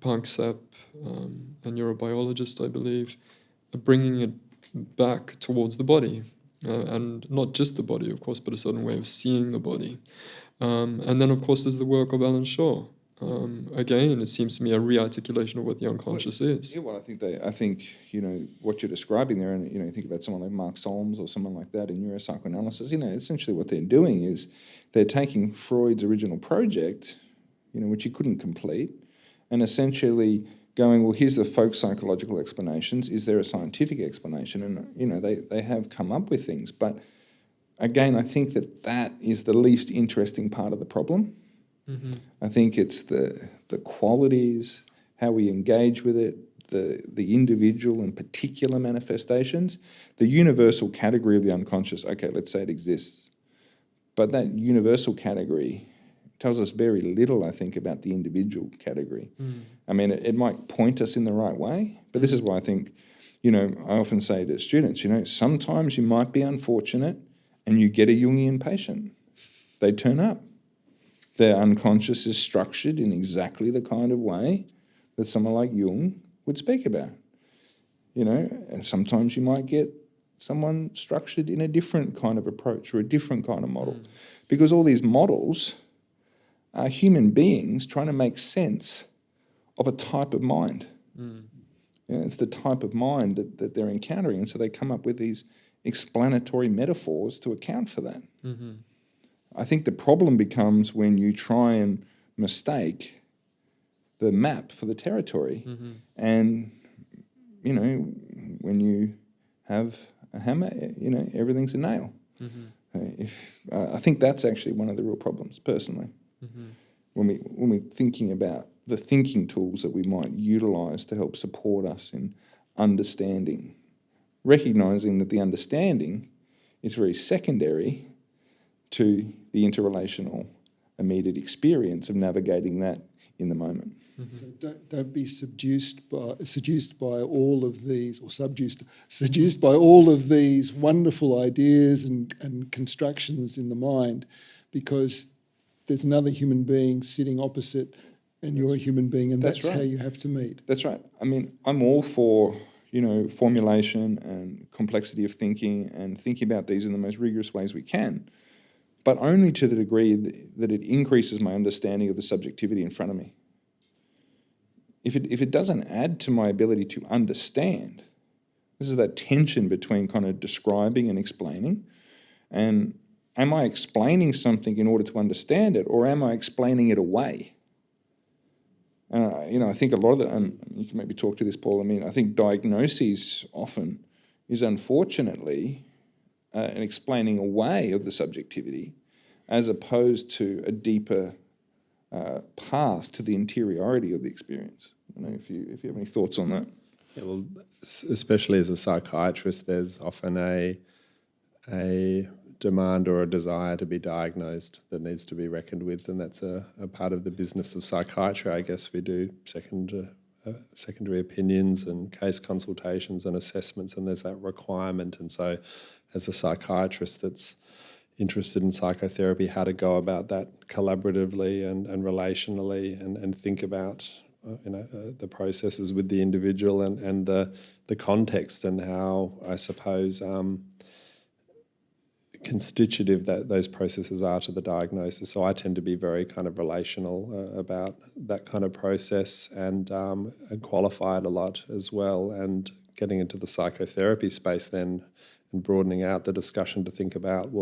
Pansep, a neurobiologist, I believe, bringing it back towards the body, and not just the body, of course, but a certain way of seeing the body. And then, of course, there's the work of Alan Shaw. Again, it seems to me a re-articulation of what the unconscious is. Yeah, well, I think what you're describing there, and you think about someone like Mark Solms or someone like that in neuropsychoanalysis. Essentially what they're doing is they're taking Freud's original project, which he couldn't complete, and essentially going, well, here's the folk psychological explanations. Is there a scientific explanation? And they have come up with things, but again, I think that is the least interesting part of the problem. I think it's the qualities, how we engage with it, the individual and particular manifestations, the universal category of the unconscious. Okay, let's say it exists. But that universal category tells us very little, I think, about the individual category. I mean, it might point us in the right way, but this is why I think, I often say to students, sometimes you might be unfortunate and you get a Jungian patient. They turn up. Their unconscious is structured in exactly the kind of way that someone like Jung would speak about. And sometimes you might get someone structured in a different kind of approach or a different kind of model. Because all these models are human beings trying to make sense of a type of mind. It's the type of mind that they're encountering, and so they come up with these explanatory metaphors to account for that. I think the problem becomes when you try and mistake the map for the territory. And, when you have a hammer, everything's a nail. I think that's actually one of the real problems, personally. When we're thinking about the thinking tools that we might utilise to help support us in understanding, recognising that the understanding is very secondary to the interrelational immediate experience of navigating that in the moment. So don't be seduced by all of these, or seduced by all of these wonderful ideas and constructions in the mind, because there's another human being sitting opposite, and you're a human being, and that's right. How you have to meet. That's right. I mean, I'm all for, formulation and complexity of thinking and thinking about these in the most rigorous ways we can, but only to the degree that it increases my understanding of the subjectivity in front of me. If it doesn't add to my ability to understand, this is that tension between kind of describing and explaining, and am I explaining something in order to understand it, or am I explaining it away? I think a lot of and you can maybe talk to this, Paul, I think diagnoses often is unfortunately an explaining away of the subjectivity as opposed to a deeper path to the interiority of the experience. I don't know if you have any thoughts on that. Yeah, well, especially as a psychiatrist, there's often a demand or a desire to be diagnosed that needs to be reckoned with, and that's a part of the business of psychiatry. I guess we do secondary opinions and case consultations and assessments, and there's that requirement. And so as a psychiatrist that's interested in psychotherapy, how to go about that collaboratively and relationally and think about the processes with the individual and the context and how, I suppose, constitutive that those processes are to the diagnosis. So I tend to be very kind of relational about that kind of process and qualify it a lot as well. And getting into the psychotherapy space then and broadening out the discussion to think about,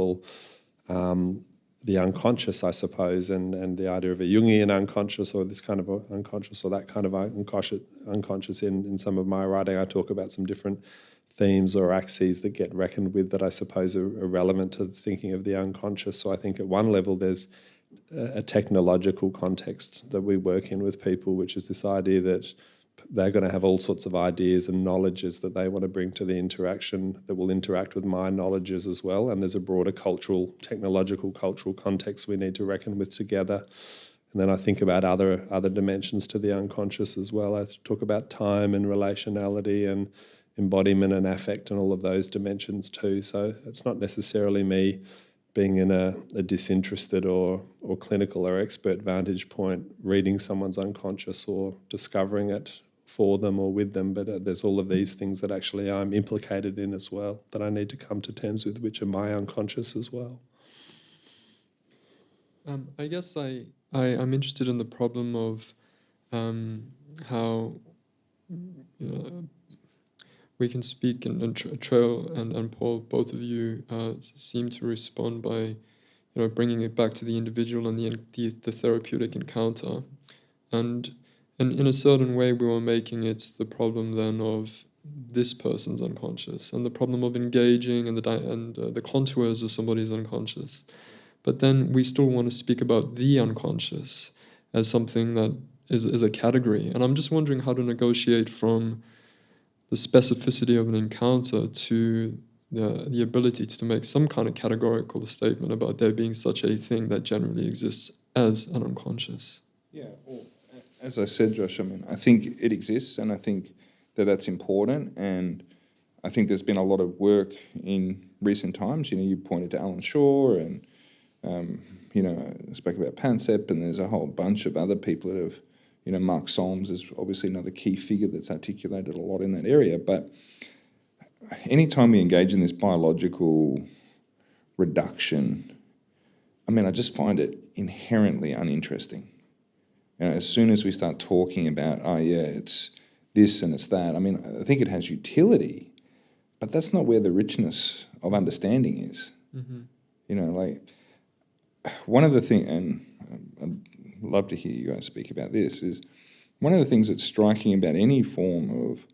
the unconscious, I suppose, and the idea of a Jungian unconscious or this kind of unconscious or that kind of unconscious in some of my writing. I talk about some different themes or axes that get reckoned with that I suppose are relevant to thinking of the unconscious. So I think at one level there's a technological context that we work in with people, which is this idea that they're going to have all sorts of ideas and knowledges that they want to bring to the interaction that will interact with my knowledges as well. And there's a broader technological cultural context we need to reckon with together. And then I think about other dimensions to the unconscious as well. I talk about time and relationality and embodiment and affect and all of those dimensions too. So it's not necessarily me being in a disinterested or clinical or expert vantage point, reading someone's unconscious or discovering it for them or with them, but there's all of these things that actually I'm implicated in as well, that I need to come to terms with, which are my unconscious as well. I guess I'm interested in the problem of how we can speak, and Trail and Paul, both of you seem to respond by bringing it back to the individual and the therapeutic encounter. And in a certain way, we were making it the problem then of this person's unconscious and the problem of engaging and the contours of somebody's unconscious. But then we still want to speak about the unconscious as something that is a category. And I'm just wondering how to negotiate from the specificity of an encounter to the ability to make some kind of categorical statement about there being such a thing that generally exists as an unconscious. Yeah, well, as I said, Josh, I think it exists, and I think that's important, and I think there's been a lot of work in recent times. You pointed to Alan Shaw, and spoke about Pansep, and there's a whole bunch of other people that have. Mark Solms is obviously another key figure that's articulated a lot in that area. But anytime we engage in this biological reduction, I just find it inherently uninteresting. As soon as we start talking about, it's this and it's that, I think it has utility, but that's not where the richness of understanding is. Mm-hmm. One of the things, and I'd love to hear you guys speak about this, is one of the things that's striking about any form of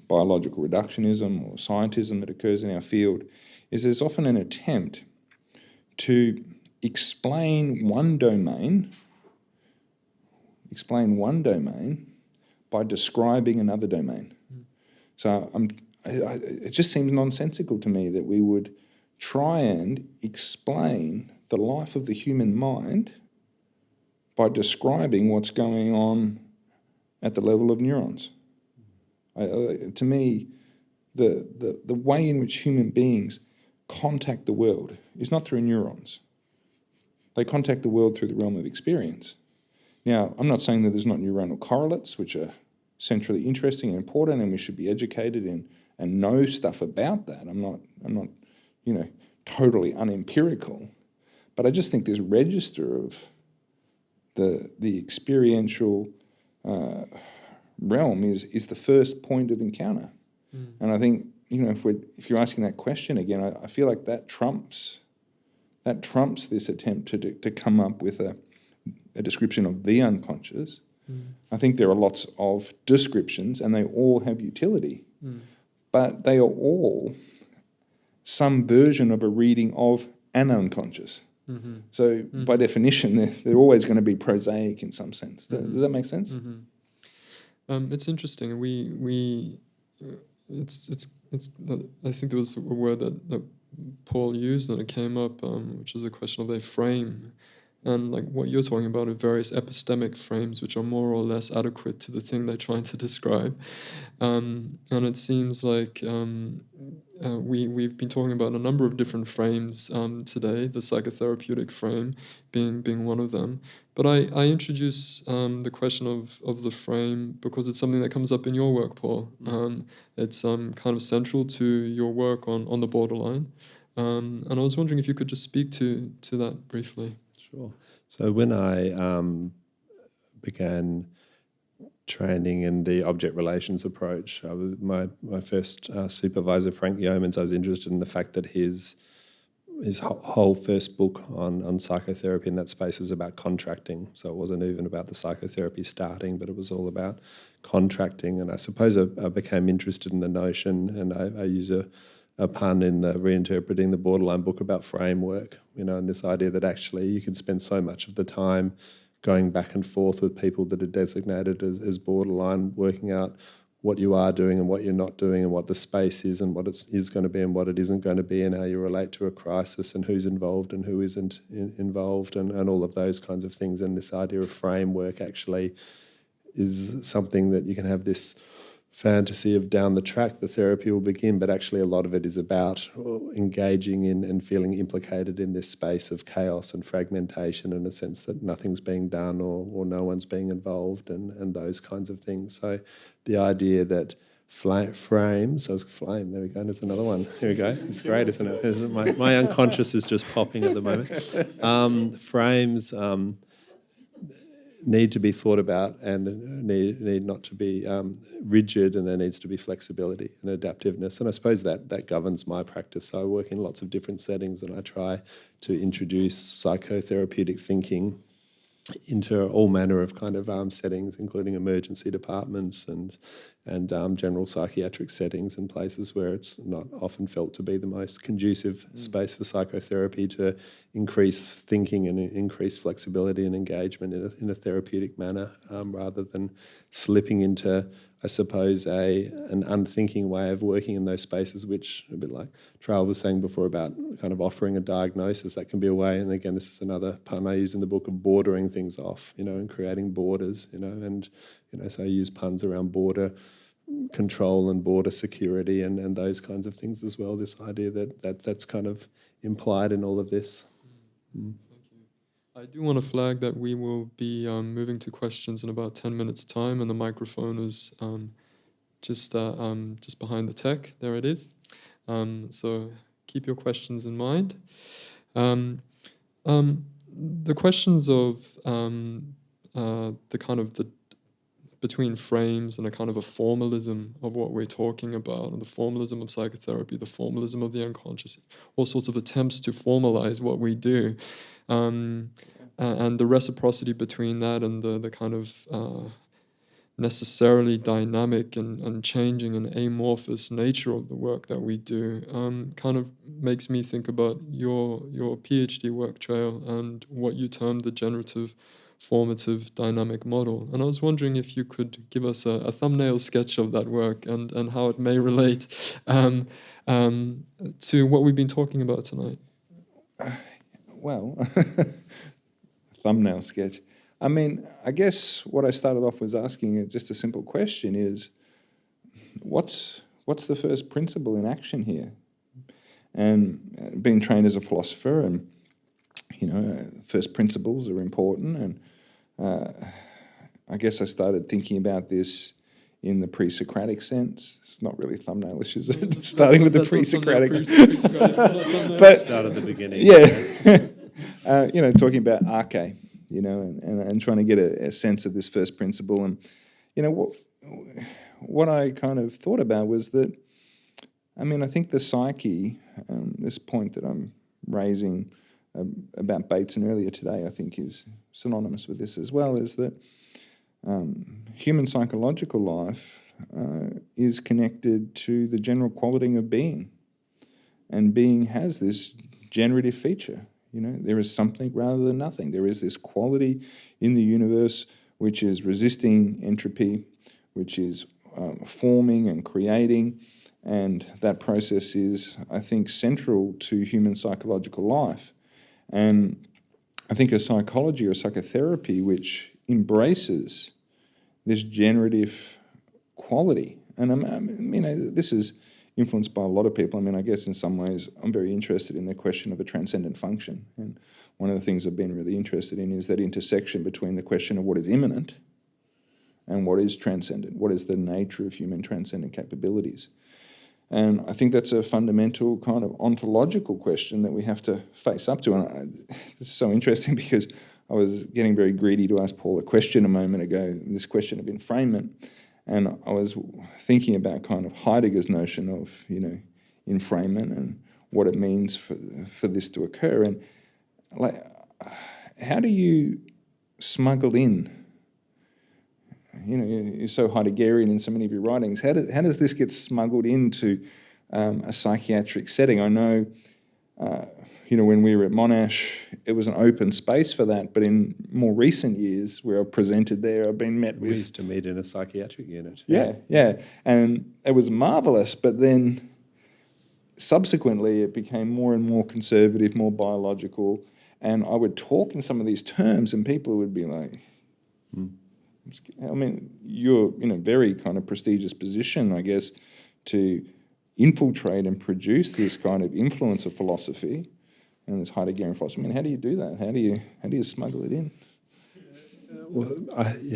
biological reductionism or scientism that occurs in our field is there's often an attempt to explain one domain by describing another domain. Mm. So it just seems nonsensical to me that we would try and explain the life of the human mind by describing what's going on at the level of neurons. To me, the way in which human beings contact the world is not through neurons. They contact the world through the realm of experience. Now, I'm not saying that there's not neuronal correlates, which are centrally interesting and important, and we should be educated in and know stuff about that. I'm not, totally unempirical, but I just think this register of the experiential realm is the first point of encounter. And I think, if you're asking that question again, I feel like that trumps this attempt to come up with a description of the unconscious. I think there are lots of descriptions and they all have utility, but they are all some version of a reading of an unconscious. So by definition, they're always going to be prosaic in some sense. Does that make sense? It's interesting. I think there was a word that Paul used and it came up, which is a question of a frame. And like what you're talking about are various epistemic frames which are more or less adequate to the thing they're trying to describe. And it seems like we've been talking about a number of different frames today, the psychotherapeutic frame being one of them. But I introduce the question of the frame because it's something that comes up in your work, Paul. It's kind of central to your work on the borderline. And I was wondering if you could just speak to that briefly. Sure. So when I began training in the object relations approach, my first supervisor, Frank Yeomans, I was interested in the fact that his whole first book on psychotherapy in that space was about contracting. So it wasn't even about the psychotherapy starting, but it was all about contracting. And I suppose I became interested in the notion, and I use a pun in Reinterpreting the Borderline book about framework, and this idea that actually you can spend so much of the time going back and forth with people that are designated as borderline, working out what you are doing and what you're not doing and what the space is and what it is going to be and what it isn't going to be and how you relate to a crisis and who's involved and who isn't involved and all of those kinds of things. And this idea of framework actually is something that you can have this fantasy of down the track the therapy will begin, but actually a lot of it is about engaging in and feeling implicated in this space of chaos and fragmentation in a sense that nothing's being done or no one's being involved and those kinds of things. So the idea that frames, flame, there we go, there's another one. Here we go. It's great, isn't it? My unconscious is just popping at the moment. Frames need to be thought about and need not to be rigid, and there needs to be flexibility and adaptiveness. And I suppose that governs my practice. So I work in lots of different settings and I try to introduce psychotherapeutic thinking into all manner of kind of settings, including emergency departments and general psychiatric settings and places where it's not often felt to be the most conducive space for psychotherapy, to increase thinking and increase flexibility and engagement in a therapeutic manner, rather than slipping into, I suppose, an unthinking way of working in those spaces, which, a bit like Trail was saying before about kind of offering a diagnosis, that can be a way, and again, this is another pun I use in the book, of bordering things off, and creating borders, and, so I use puns around border control and border security and those kinds of things as well, this idea that's kind of implied in all of this. Thank you. I do want to flag that we will be moving to questions in about 10 minutes' time, and the microphone is just behind the tech. There it is. So keep your questions in mind. The questions of the kind of the between frames and a kind of a formalism of what we're talking about, and the formalism of psychotherapy, the formalism of the unconscious, all sorts of attempts to formalize what we do, and the reciprocity between that and the kind of necessarily dynamic and changing and amorphous nature of the work that we do, kind of makes me think about your PhD work, Trail, and what you termed the generative formative dynamic model. And I was wondering if you could give us a thumbnail sketch of that work and how it may relate to what we've been talking about tonight. Well, thumbnail sketch. I mean, I guess what I started off was asking just a simple question is, what's the first principle in action here? And being trained as a philosopher, and first principles are important, and I guess I started thinking about this in the pre-Socratic sense. It's not really thumbnailish, is it? Starting with the pre-Socratic. But start at the beginning. Yeah. Talking about arche, and trying to get a sense of this first principle. And, what I kind of thought about was that, I think the psyche, this point that I'm raising about Bateson earlier today, I think is synonymous with this as well, is that human psychological life is connected to the general quality of being. And being has this generative feature. There is something rather than nothing. There is this quality in the universe which is resisting entropy, which is forming and creating. And that process is, I think, central to human psychological life. And I think a psychology or psychotherapy which embraces this generative quality, and this is influenced by a lot of people. I guess in some ways I'm very interested in the question of a transcendent function. And one of the things I've been really interested in is that intersection between the question of what is immanent and what is transcendent, what is the nature of human transcendent capabilities. And I think that's a fundamental kind of ontological question that we have to face up to. And it's so interesting because I was getting very greedy to ask Paul a question a moment ago, this question of enfrainment. And I was thinking about kind of Heidegger's notion of, enfrainment and what it means for this to occur. And how do you smuggle in? You're so Heideggerian in so many of your writings. How does this get smuggled into a psychiatric setting? I know, when we were at Monash, it was an open space for that. But in more recent years, where I've presented there, I've been met with... We used to meet in a psychiatric unit. Yeah. And it was marvellous. But then subsequently, it became more and more conservative, more biological. And I would talk in some of these terms and people would be like... you're in a very kind of prestigious position, I guess, to infiltrate and produce this kind of influence of philosophy and this Heideggerian philosophy. How do you do that? How do you smuggle it in?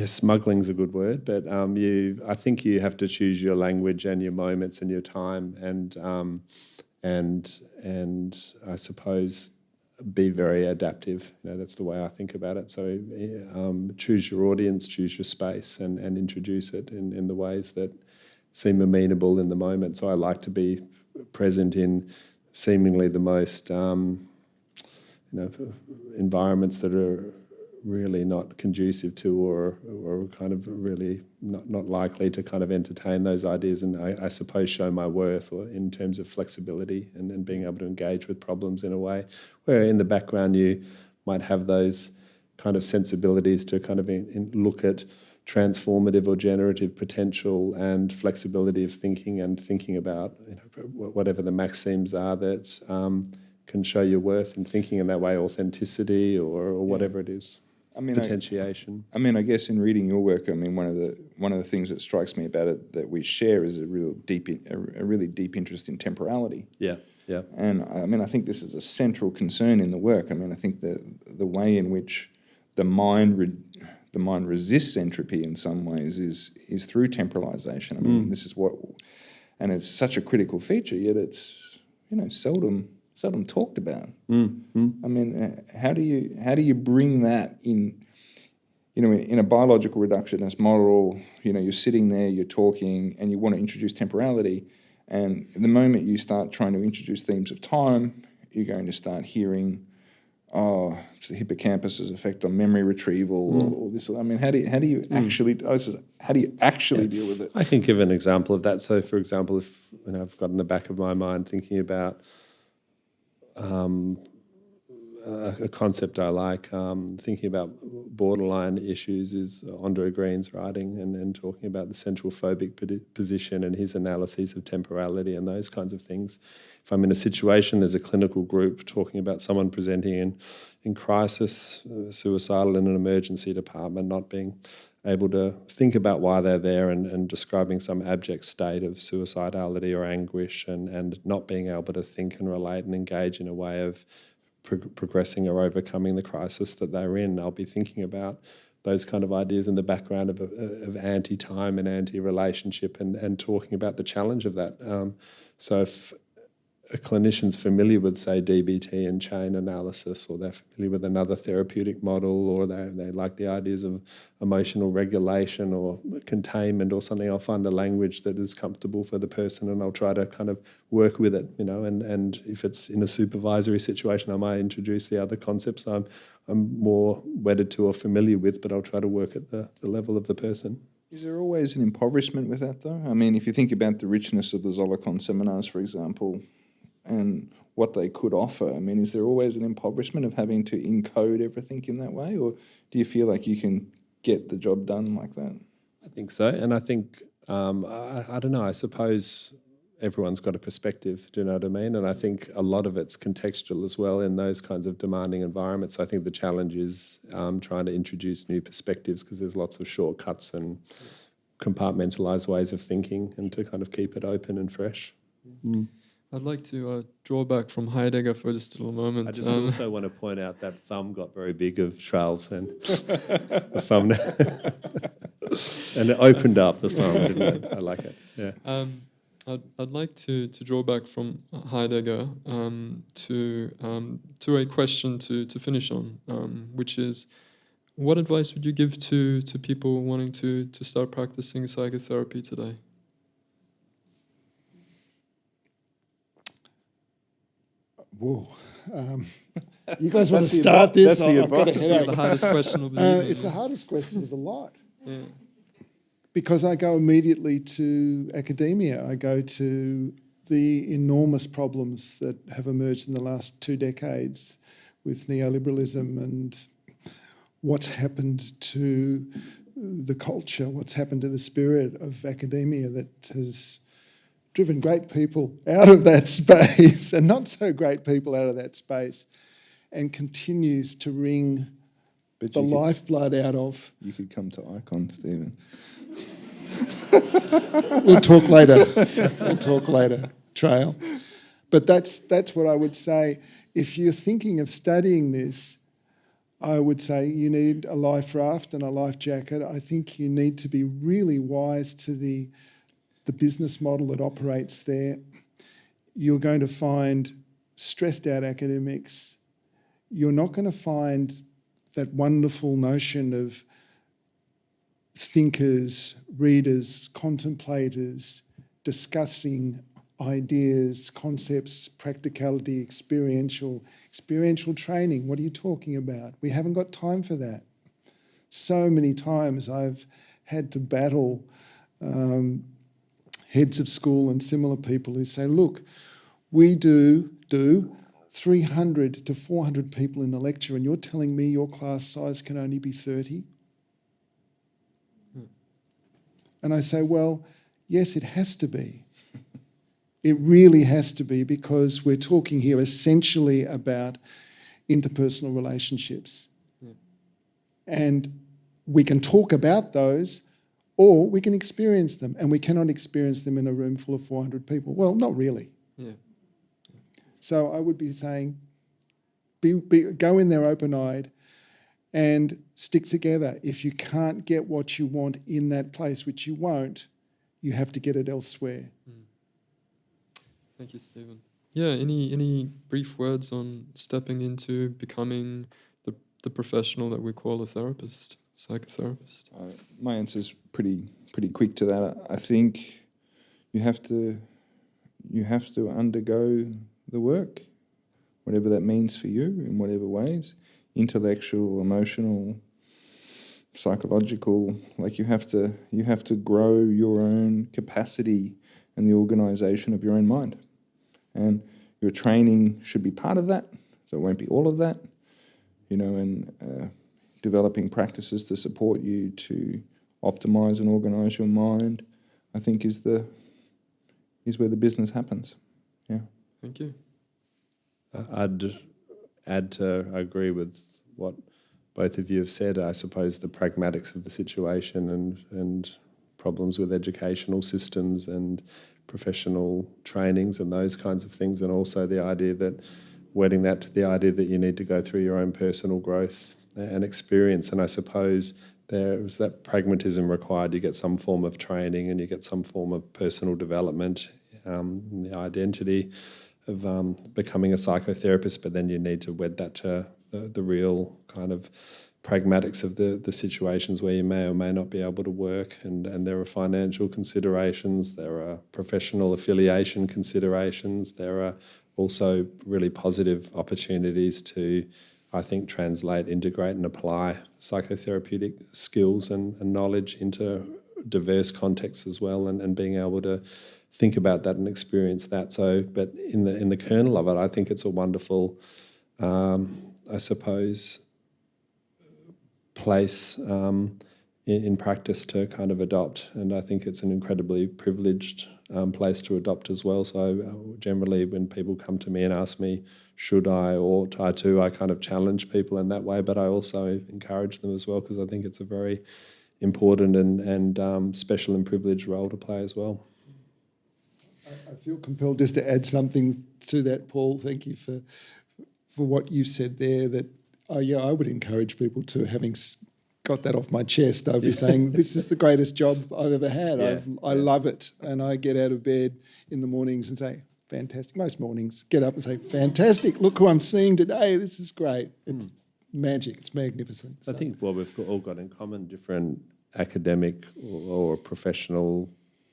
Smuggling's a good word, but I think you have to choose your language and your moments and your time, and I suppose be very adaptive. That's the way I think about it. So choose your audience, choose your space, and introduce it in the ways that seem amenable in the moment. So I like to be present in seemingly the most environments that are really not conducive to or kind of really not likely to kind of entertain those ideas, and I suppose show my worth or in terms of flexibility and being able to engage with problems in a way where in the background you might have those kind of sensibilities to kind of look at transformative or generative potential and flexibility of thinking and thinking about whatever the maxims are that can show your worth in thinking in that way, authenticity or whatever it is. Potentiation. I guess in reading your work, one of the things that strikes me about it that we share is a really deep interest in temporality. Yeah. And I think this is a central concern in the work. I think the way in which the mind resists entropy in some ways is through temporalization. This is and it's such a critical feature, yet it's seldom talked about. How do you bring that in? In a biological reductionist model, you're sitting there, you're talking, and you want to introduce temporality, and the moment you start trying to introduce themes of time, you're going to start hearing, it's the hippocampus's effect on memory retrieval, or this. How do you actually deal with it? I can give an example of that. So, for example, if I've got in the back of my mind thinking about a concept I like, thinking about borderline issues, is Andre Green's writing and talking about the central phobic position and his analyses of temporality and those kinds of things. If I'm in a situation, there's a clinical group talking about someone presenting in crisis, suicidal in an emergency department, not being able to think about why they're there and describing some abject state of suicidality or anguish and not being able to think and relate and engage in a way of progressing or overcoming the crisis that they're in. I'll be thinking about those kind of ideas in the background of anti-time and anti-relationship and talking about the challenge of that. So if a clinician's familiar with, say, DBT and chain analysis, or they're familiar with another therapeutic model, or they like the ideas of emotional regulation or containment or something, I'll find the language that is comfortable for the person and I'll try to kind of work with it, you know, and if it's in a supervisory situation, I might introduce the other concepts I'm more wedded to or familiar with, but I'll try to work at the level of the person. Is there always an impoverishment with that, though? I mean, if you think about the richness of the Zollicon seminars, for example, and what they could offer, I mean, is there always an impoverishment of having to encode everything in that way, or do you feel like you can get the job done like that? I think so, and I think, I don't know, I suppose everyone's got a perspective, do you know what I mean? And I think a lot of it's contextual as well in those kinds of demanding environments. I think the challenge is trying to introduce new perspectives, because there's lots of shortcuts and compartmentalised ways of thinking, and to kind of keep it open and fresh. Mm. I'd like to draw back from Heidegger for just a little moment. I just also want to point out that thumb got very big of Charles, and the thumb, and it opened up the thumb, didn't it? I like it. Yeah. I'd like to draw back from Heidegger to a question to finish on, which is, what advice would you give to people wanting to start practicing psychotherapy today? Whoa. You guys want to start this? I've got to head The out. hardest question of the evening. It's the hardest question of the lot. Yeah. Because I go immediately to academia. I go to the enormous problems that have emerged in the last 2 decades with neoliberalism and what's happened to the culture, what's happened to the spirit of academia that has driven great people out of that space and not so great people out of that space, and continues to wring the lifeblood out of. You could come to Ikon, Stephen. We'll talk later. We'll talk later, Trail. But that's what I would say. If you're thinking of studying this, I would say you need a life raft and a life jacket. I think you need to be really wise to the business model that operates there. You're going to find stressed out academics. You're not going to find that wonderful notion of thinkers, readers, contemplators, discussing ideas, concepts, practicality, experiential training. What are you talking about? We haven't got time for that. So many times I've had to battle heads of school and similar people who say, look, we do 300 to 400 people in a lecture, and you're telling me your class size can only be 30? And I say, well, yes, it has to be. It really has to be, because we're talking here essentially about interpersonal relationships. Yeah. And we can talk about those, or we can experience them, and we cannot experience them in a room full of 400 people. Well, not really. Yeah. So I would be saying, go in there open-eyed and stick together. If you can't get what you want in that place, which you won't, you have to get it elsewhere. Thank you, Stephen. Yeah, any brief words on stepping into becoming the professional that we call a therapist, psychotherapist? My answer's pretty quick to that. I think you have to undergo the work, whatever that means for you, in whatever ways, intellectual, emotional, psychological. Like you have to grow your own capacity and the organisation of your own mind, and your training should be part of that. So it won't be all of that, and developing practices to support you to optimise and organise your mind, I think is where the business happens. Yeah. Thank you. I'd add to, I agree with what both of you have said. I suppose the pragmatics of the situation and problems with educational systems and professional trainings and those kinds of things, and also the idea that wedding that to the idea that you need to go through your own personal growth and experience. And I suppose there was that pragmatism required. You get some form of training and you get some form of personal development, in the identity of becoming a psychotherapist, but then you need to wed that to the real kind of pragmatics of the situations where you may or may not be able to work, and there are financial considerations, there are professional affiliation considerations, there are also really positive opportunities to, I think, translate, integrate and apply psychotherapeutic skills and knowledge into diverse contexts as well, and being able to think about that and experience that. So, but in the kernel of it, I think it's a wonderful, I suppose, place in practice to kind of adopt, and I think it's an incredibly privileged place to adopt as well. So generally when people come to me and ask me, should I or ought I to, I kind of challenge people in that way, but I also encourage them as well, because I think it's a very important and special and privileged role to play as well. I feel compelled just to add something to that, Paul. Thank you for what you said there, that I would encourage people to, having got that off my chest, I'd be saying, this is the greatest job I've ever had. Yeah, I love it. And I get out of bed in the mornings and say, fantastic. Most mornings, get up and say, fantastic, look who I'm seeing today. This is great. It's magic. It's magnificent. I think what we've all got in common, different academic or professional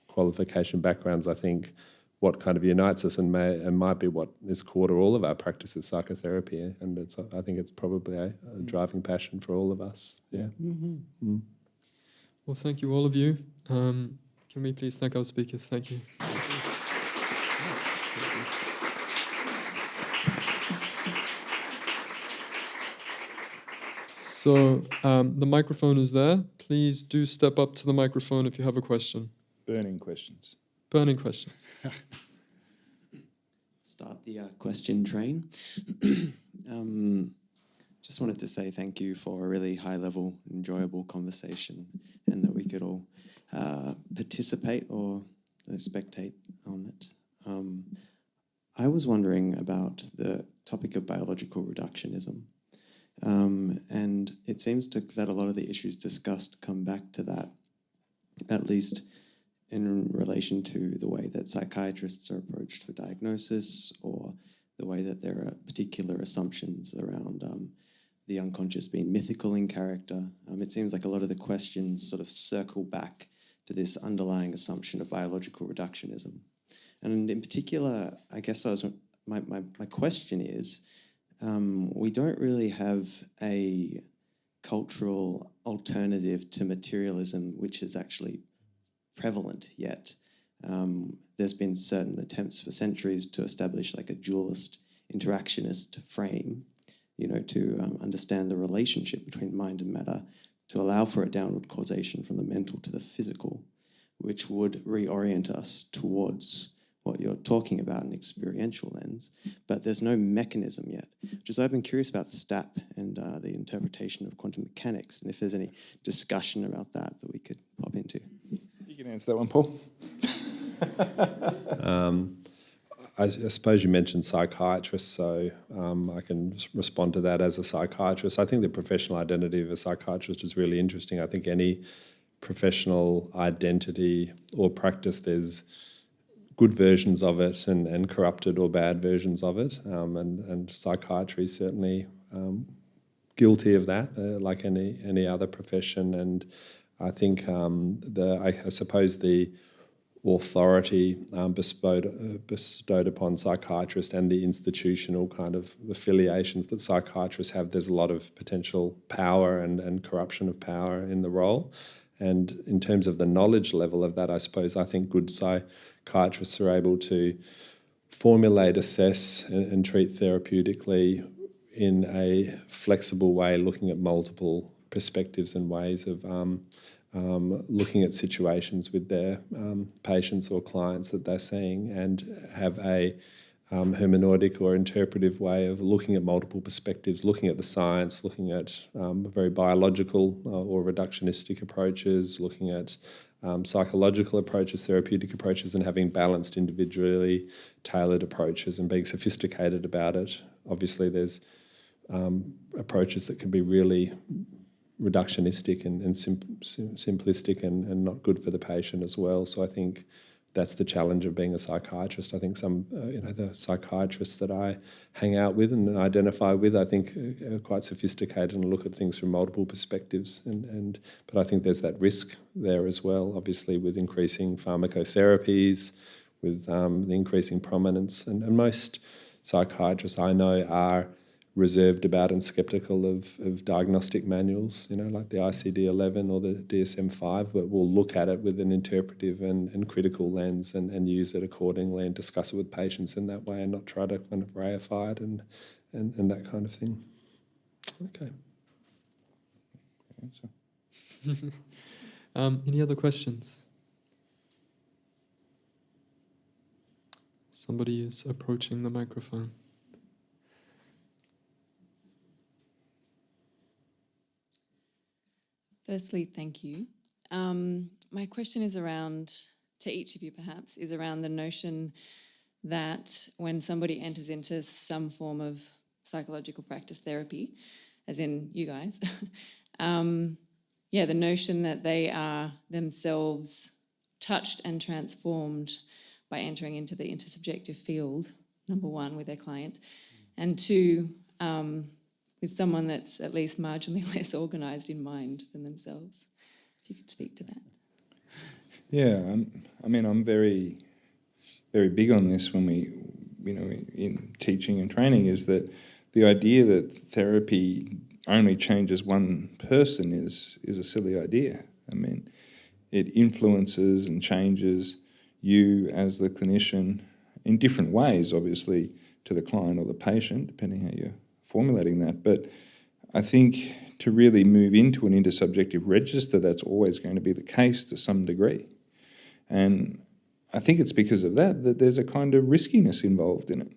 qualification backgrounds, I think what kind of unites us and might be what is core to all of our practice is psychotherapy, and I think it's probably a driving passion for all of us. Yeah. Mm-hmm. Well, thank you, all of you. Can we please thank our speakers? Thank you. So the microphone is there. Please do step up to the microphone if you have a question. Burning questions. Burning questions. Start the question train. Just wanted to say thank you for a really high-level, enjoyable conversation, and that we could all participate or spectate on it. I was wondering about the topic of biological reductionism. And it seems that a lot of the issues discussed come back to that, at least in relation to the way that psychiatrists are approached for diagnosis, or the way that there are particular assumptions around the unconscious being mythical in character. It seems like a lot of the questions sort of circle back to this underlying assumption of biological reductionism. And in particular, I guess my question is, we don't really have a cultural alternative to materialism which is actually prevalent yet. There's been certain attempts for centuries to establish like a dualist interactionist frame, to understand the relationship between mind and matter, to allow for a downward causation from the mental to the physical, which would reorient us towards what you're talking about, an experiential lens. But there's no mechanism yet, which is I've been curious about STAP and the interpretation of quantum mechanics, and if there's any discussion about that we could pop into. You can answer that one, Paul. I suppose you mentioned psychiatrists, so I can respond to that as a psychiatrist. I think the professional identity of a psychiatrist is really interesting. I think any professional identity or practice, there's good versions of it and corrupted or bad versions of it, and psychiatry is certainly guilty of that, like any other profession. And I think I suppose the authority bestowed upon psychiatrists and the institutional kind of affiliations that psychiatrists have, there's a lot of potential power and corruption of power in the role. And in terms of the knowledge level of that, I think good psychiatrists are able to formulate, assess and treat therapeutically in a flexible way, looking at multiple perspectives and ways of looking at situations with their patients or clients that they're seeing, and have a hermeneutic or interpretive way of looking at multiple perspectives, looking at the science, looking at very biological or reductionistic approaches, looking at psychological approaches, therapeutic approaches, and having balanced, individually tailored approaches and being sophisticated about it. Obviously, there's approaches that can be really reductionistic and simplistic and not good for the patient as well. So I think that's the challenge of being a psychiatrist. I think some, the psychiatrists that I hang out with and identify with, I think are quite sophisticated and look at things from multiple perspectives. But I think there's that risk there as well, obviously, with increasing pharmacotherapies, with the increasing prominence. And most psychiatrists I know are reserved about and sceptical of diagnostic manuals, like the ICD-11 or the DSM-5, but we'll look at it with an interpretive and critical lens and use it accordingly and discuss it with patients in that way and not try to kind of reify it and that kind of thing. Okay. Any other questions? Somebody is approaching the microphone. Firstly, thank you. My question is around, to each of you perhaps, is around the notion that when somebody enters into some form of psychological practice therapy, as in you guys, the notion that they are themselves touched and transformed by entering into the intersubjective field, number one, with their client, and two, with someone that's at least marginally less organised in mind than themselves. If you could speak to that. Yeah, I'm very, very big on this when we, in teaching and training, is that the idea that therapy only changes one person is a silly idea. It influences and changes you as the clinician in different ways, obviously, to the client or the patient, depending how you're formulating that. But I think to really move into an intersubjective register, that's always going to be the case to some degree. And I think it's because of that there's a kind of riskiness involved in it.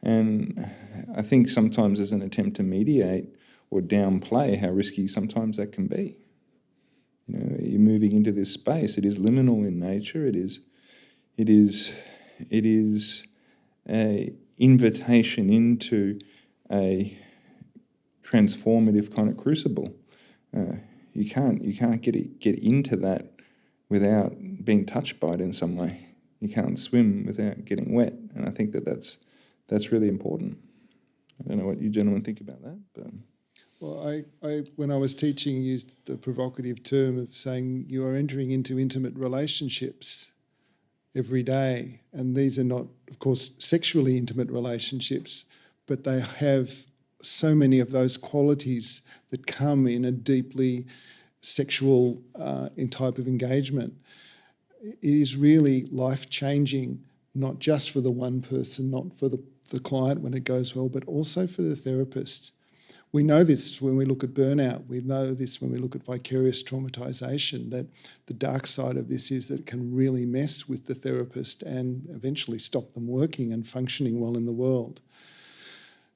And I think sometimes there's an attempt to mediate or downplay how risky sometimes that can be. You're moving into this space. It is liminal in nature. It is a invitation into a transformative kind of crucible. You can't get into that without being touched by it in some way. You can't swim without getting wet, and I think that's really important. I don't know what you gentlemen think about that, but well, I when I was teaching, used the provocative term of saying you are entering into intimate relationships every day, and these are not, of course, sexually intimate relationships, but they have so many of those qualities that come in a deeply sexual in type of engagement. It is really life-changing, not just for the one person, not for the client when it goes well, but also for the therapist. We know this when we look at burnout. We know this when we look at vicarious traumatisation, that the dark side of this is that it can really mess with the therapist and eventually stop them working and functioning well in the world.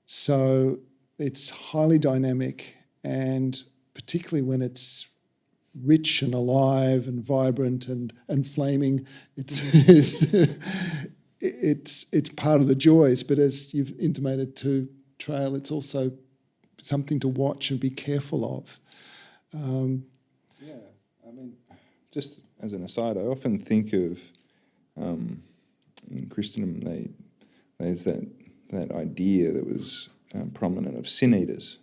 So it's highly dynamic, and particularly when it's rich and alive and vibrant and flaming, it's part of the joys. But as you've intimated to Trail, it's also something to watch and be careful of. Just as an aside, I often think of in Christendom, there's that idea that was prominent of sin eaters.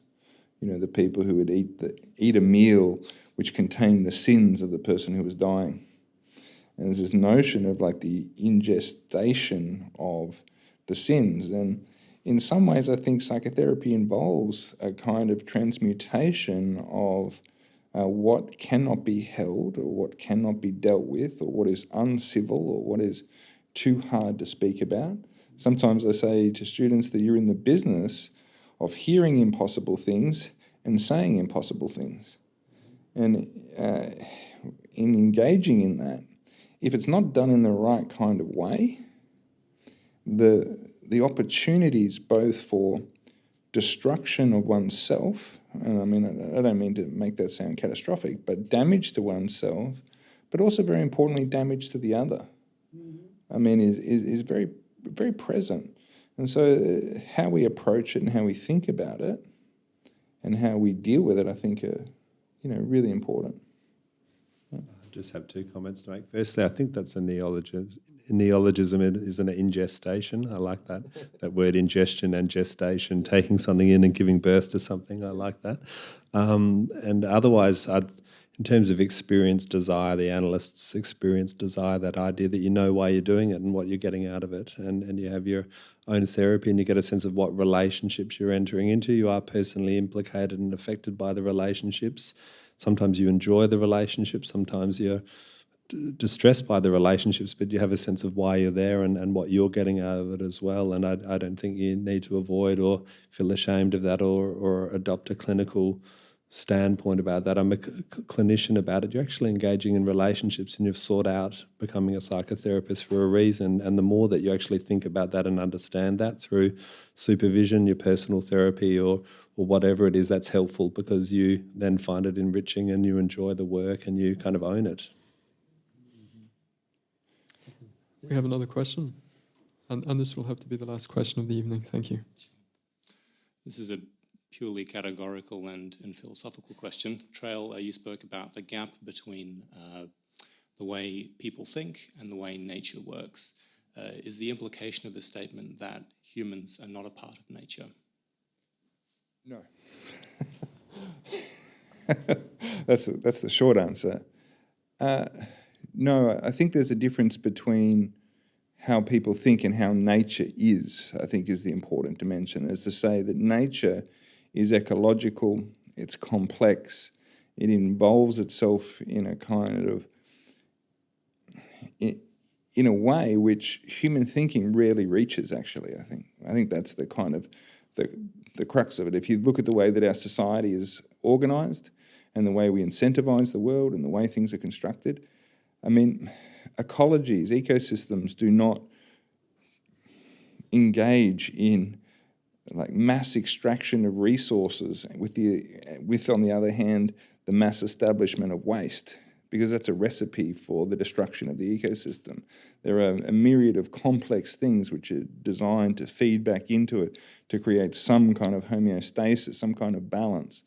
The people who would eat a meal which contained the sins of the person who was dying. And there's this notion of like the ingestion of the sins. And in some ways, I think psychotherapy involves a kind of transmutation of what cannot be held or what cannot be dealt with or what is uncivil or what is too hard to speak about. Sometimes I say to students that you're in the business of hearing impossible things and saying impossible things. And in engaging in that, if it's not done in the right kind of way, the opportunities both for destruction of oneself, and I don't mean to make that sound catastrophic, but damage to oneself, but also very importantly, damage to the other, is very, very present. And so how we approach it and how we think about it and how we deal with it, I think, are really important. I just have two comments to make. Firstly, I think that's a neologism, isn't it, ingestation? I like that word, ingestion and gestation, taking something in and giving birth to something. I like that. And otherwise, in terms of experience desire, the analyst's experience desire, that idea that you know why you're doing it and what you're getting out of it, and you have your own therapy and you get a sense of what relationships you're entering into. You are personally implicated and affected by the relationships. Sometimes you enjoy the relationships, sometimes you're distressed by the relationships, but you have a sense of why you're there and what you're getting out of it as well. And I don't think you need to avoid or feel ashamed of that or adopt a clinical standpoint about that. I'm a clinician about it. You're actually engaging in relationships and you've sought out becoming a psychotherapist for a reason. And the more that you actually think about that and understand that through supervision, your personal therapy or whatever it is, that's helpful because you then find it enriching and you enjoy the work and you kind of own it. We have another question, and this will have to be the last question of the evening. Thank you. This is a purely categorical and philosophical question. Trail, you spoke about the gap between the way people think and the way nature works. Is the implication of the statement that humans are not a part of nature? No. That's the short answer. No, I think there's a difference between how people think and how nature is, I think is the important dimension. Is to say that nature is ecological, it's complex, it involves itself in a kind of, in a way which human thinking rarely reaches, actually, I think. I think that's the kind of, the crux of it. If you look at the way that our society is organised and the way we incentivise the world and the way things are constructed, I mean, ecologies, ecosystems do not engage in like mass extraction of resources with on the other hand, the mass establishment of waste, because that's a recipe for the destruction of the ecosystem. There are a myriad of complex things which are designed to feed back into it to create some kind of homeostasis, some kind of balance.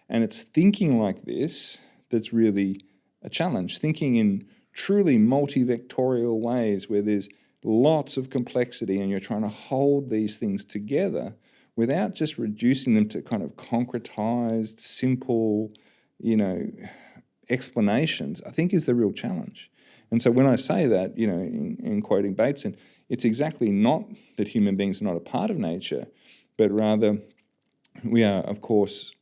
And it's thinking like this that's really a challenge, thinking in truly multivectorial ways where there's lots of complexity and you're trying to hold these things together without just reducing them to kind of concretized, simple, explanations, I think is the real challenge. And so when I say that, in quoting Bateson, it's exactly not that human beings are not a part of nature, but rather we are, of course,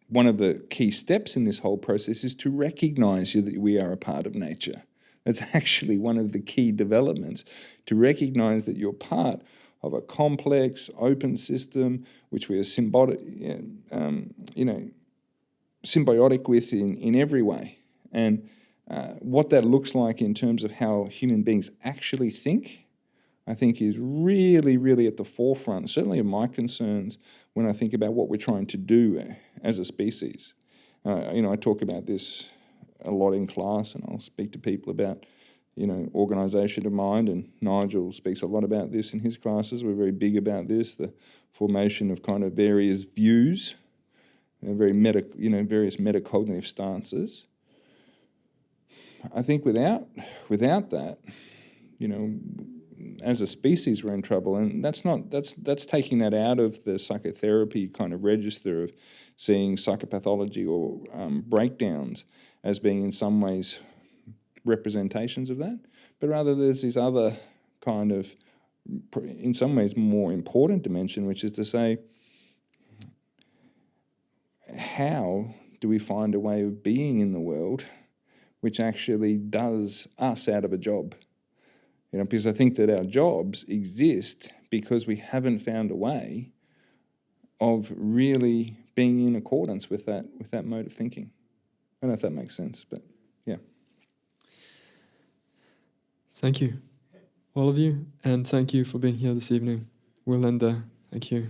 one of the key steps in this whole process is to recognize that we are a part of nature. That's actually one of the key developments, to recognize that you're part of a complex, open system, which we are symbiotic with in every way. And what that looks like in terms of how human beings actually think, I think is really, really at the forefront, certainly of my concerns when I think about what we're trying to do as a species. I talk about this a lot in class, and I'll speak to people about, organisation of mind, and Nigel speaks a lot about this in his classes. We're very big about this, the formation of kind of various views, and various metacognitive stances. I think without that, as a species, we're in trouble, and that's taking that out of the psychotherapy kind of register of seeing psychopathology or breakdowns as being in some ways representations of that, but rather there's this other kind of, in some ways, more important dimension, which is to say, how do we find a way of being in the world which actually does us out of a job? Because I think that our jobs exist because we haven't found a way of really being in accordance with that mode of thinking. I don't know if that makes sense, but yeah. Thank you, all of you, and thank you for being here this evening. We'll end there. Thank you.